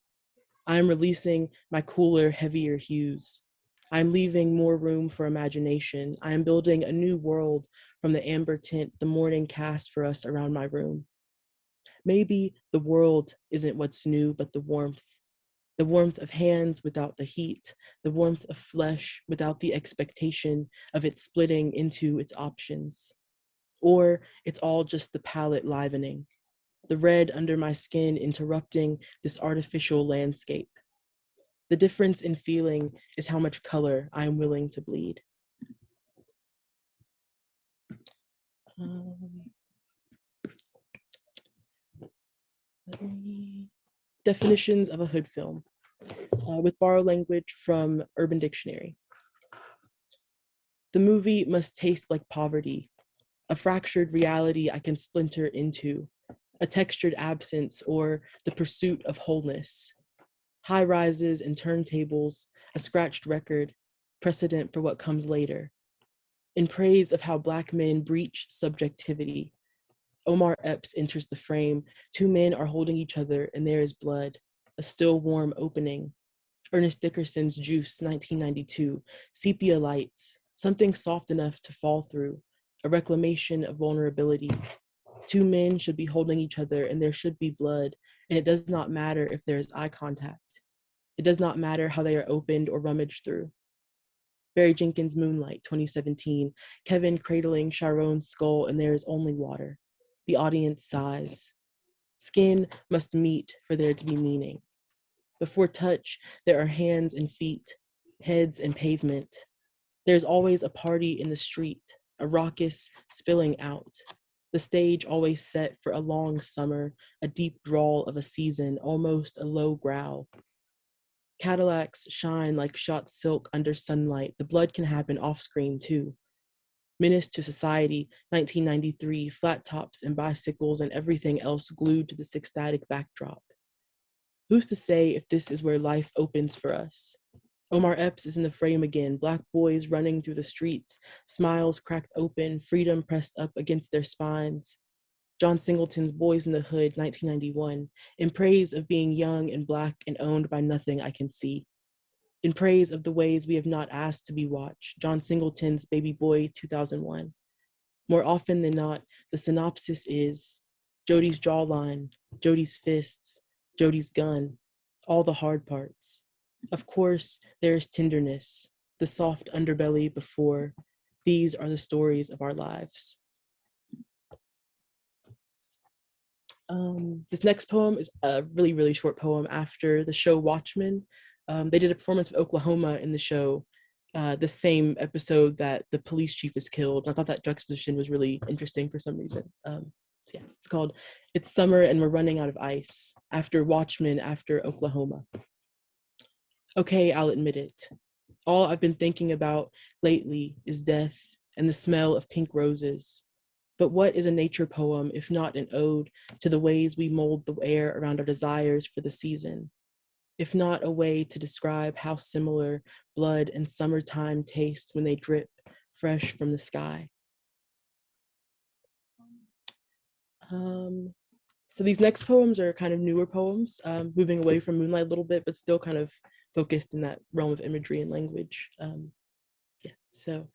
I am releasing my cooler, heavier hues. I am leaving more room for imagination. I am building a new world from the amber tint the morning cast for us around my room. Maybe the world isn't what's new, but the warmth of hands without the heat, the warmth of flesh without the expectation of it splitting into its options. Or it's all just the palette livening, the red under my skin interrupting this artificial landscape. The difference in feeling is how much color I am willing to bleed. Definitions of a hood film with borrowed language from Urban Dictionary. The movie must taste like poverty, a fractured reality I can splinter into, a textured absence or the pursuit of wholeness. High rises and turntables, a scratched record, precedent for what comes later. In praise of how Black men breach subjectivity, Omar Epps enters the frame. Two men are holding each other and there is blood, a still warm opening. Ernest Dickerson's Juice, 1992, sepia lights, something soft enough to fall through, a reclamation of vulnerability. Two men should be holding each other and there should be blood, and it does not matter if there is eye contact. It does not matter how they are opened or rummaged through. Barry Jenkins' Moonlight, 2017, Kevin cradling Sharon's skull and there is only water. The audience sighs. Skin must meet for there to be meaning. Before touch, there are hands and feet, heads and pavement. There's always a party in the street, a raucous spilling out. The stage always set for a long summer, a deep drawl of a season, almost a low growl. Cadillacs shine like shot silk under sunlight. The blood can happen off screen too. Menace to Society, 1993, flat tops and bicycles and everything else glued to this ecstatic backdrop. Who's to say if this is where life opens for us? Omar Epps is in the frame again, Black boys running through the streets, smiles cracked open, freedom pressed up against their spines. John Singleton's Boys in the Hood, 1991, in praise of being young and Black and owned by nothing I can see. In praise of the ways we have not asked to be watched, John Singleton's Baby Boy, 2001. More often than not, the synopsis is Jody's jawline, Jody's fists, Jody's gun, all the hard parts. Of course, there is tenderness, the soft underbelly before. These are the stories of our lives. This next poem is a really, really short poem after the show Watchmen. They did a performance of Oklahoma in the show, the same episode that the police chief is killed. I thought that juxtaposition was really interesting for some reason. So yeah, it's called It's Summer and We're Running Out of Ice, after Watchmen, after Oklahoma. Okay, I'll admit it. All I've been thinking about lately is death and the smell of pink roses. But what is a nature poem if not an ode to the ways we mold the air around our desires for the season? If not a way to describe how similar blood and summertime taste when they drip fresh from the sky. So these next poems are kind of newer poems, moving away from Moonlight a little bit, but still kind of focused in that realm of imagery and language. So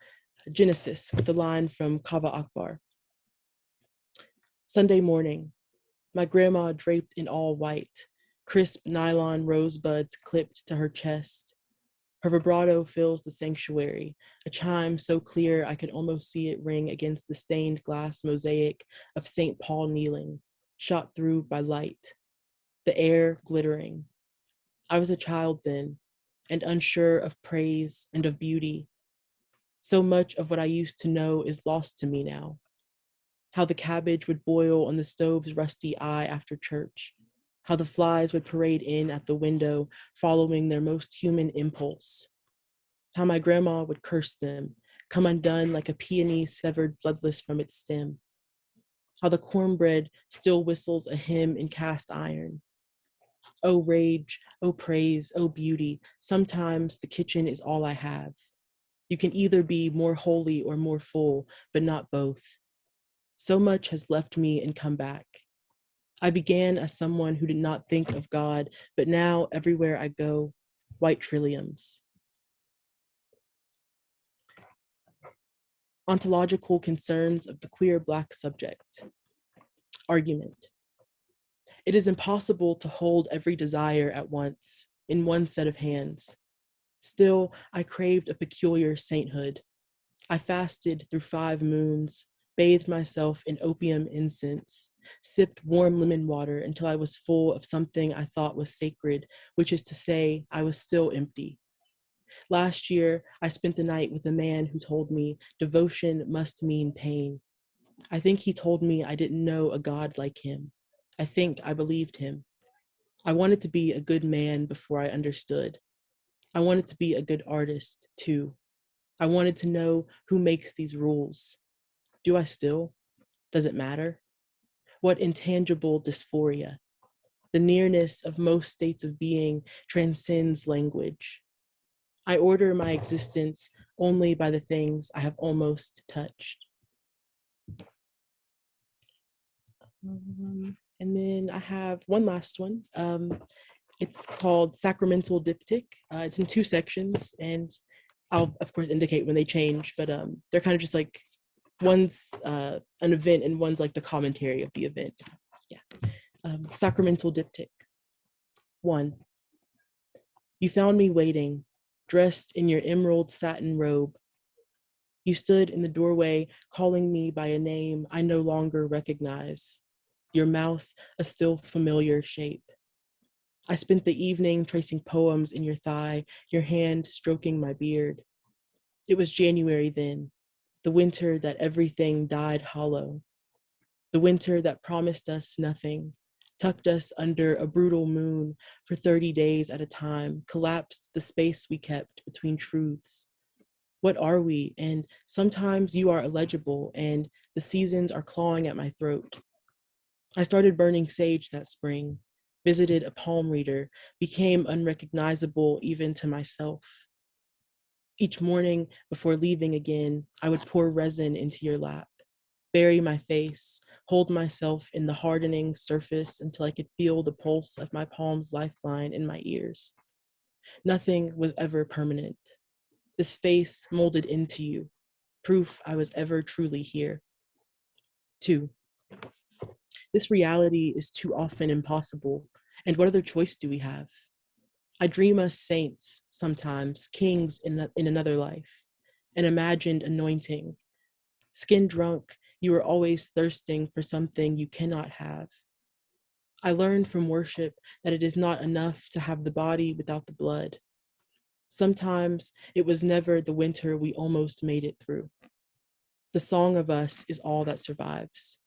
Genesis with a line from Kava Akbar. Sunday morning, my grandma draped in all white, crisp nylon rosebuds clipped to her chest. Her vibrato fills the sanctuary, a chime so clear I could almost see it ring against the stained glass mosaic of St. Paul kneeling, shot through by light, the air glittering. I was a child then, and unsure of praise and of beauty. So much of what I used to know is lost to me now. How the cabbage would boil on the stove's rusty eye after church, how the flies would parade in at the window following their most human impulse, how my grandma would curse them, come undone like a peony severed bloodless from its stem, how the cornbread still whistles a hymn in cast iron. Oh rage, oh praise, oh beauty, sometimes the kitchen is all I have. You can either be more holy or more full, but not both. So much has left me and come back. I began as someone who did not think of God, but now everywhere I go, white trilliums. Ontological concerns of the queer Black subject. Argument. It is impossible to hold every desire at once, in one set of hands. Still, I craved a peculiar sainthood. I fasted through 5 moons, bathed myself in opium incense, sipped warm lemon water until I was full of something I thought was sacred, which is to say, I was still empty. Last year, I spent the night with a man who told me devotion must mean pain. I think he told me I didn't know a God like him. I think I believed him. I wanted to be a good man before I understood. I wanted to be a good artist, too. I wanted to know who makes these rules. Do I still? Does it matter? What intangible dysphoria? The nearness of most states of being transcends language. I order my existence only by the things I have almost touched. And then I have one last one. It's called Sacramental Diptych. It's in 2 sections, and I'll, of course, indicate when they change, but they're kind of just like, one's an event and one's like the commentary of the event. Yeah. Sacramental Diptych. 1. You found me waiting, dressed in your emerald satin robe. You stood in the doorway, calling me by a name I no longer recognize. Your mouth a still familiar shape. I spent the evening tracing poems in your thigh, your hand stroking my beard. It was January then, the winter that everything died hollow. The winter that promised us nothing, tucked us under a brutal moon for 30 days at a time, collapsed the space we kept between truths. What are we? And sometimes you are illegible and the seasons are clawing at my throat. I started burning sage that spring, visited a palm reader, became unrecognizable even to myself. Each morning before leaving again, I would pour resin into your lap, bury my face, hold myself in the hardening surface until I could feel the pulse of my palm's lifeline in my ears. Nothing was ever permanent. This face molded into you, proof I was ever truly here. 2. This reality is too often impossible, and what other choice do we have? I dream us saints sometimes, kings in another life, an imagined anointing. Skin drunk, you are always thirsting for something you cannot have. I learned from worship that it is not enough to have the body without the blood. Sometimes it was never the winter we almost made it through. The song of us is all that survives.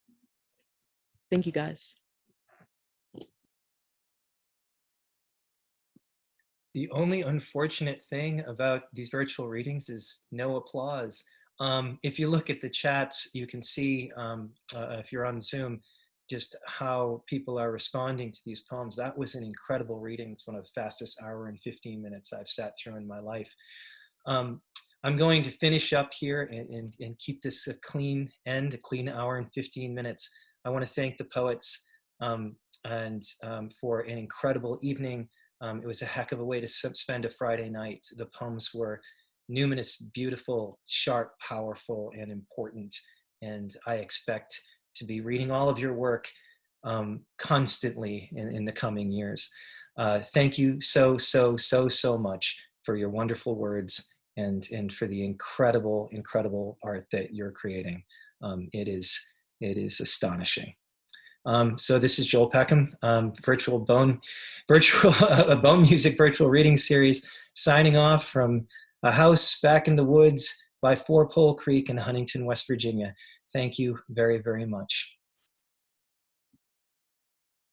Thank you, guys. The only unfortunate thing about these virtual readings is no applause. If you look at the chats, you can see, if you're on Zoom, just how people are responding to these poems. That was an incredible reading. It's one of the fastest hour and 15 minutes I've sat through in my life. I'm going to finish up here and keep this a clean end, a clean hour and 15 minutes. I want to thank the poets for an incredible evening. It was a heck of a way to spend a Friday night. The poems were numinous, beautiful, sharp, powerful, and important. And I expect to be reading all of your work constantly in the coming years. Thank you so much for your wonderful words and for the incredible, incredible art that you're creating. It is astonishing. So this is Joel Peckham, virtual bone music virtual reading series, signing off from a house back in the woods by Four Pole Creek in Huntington, West Virginia. Thank you very, very much.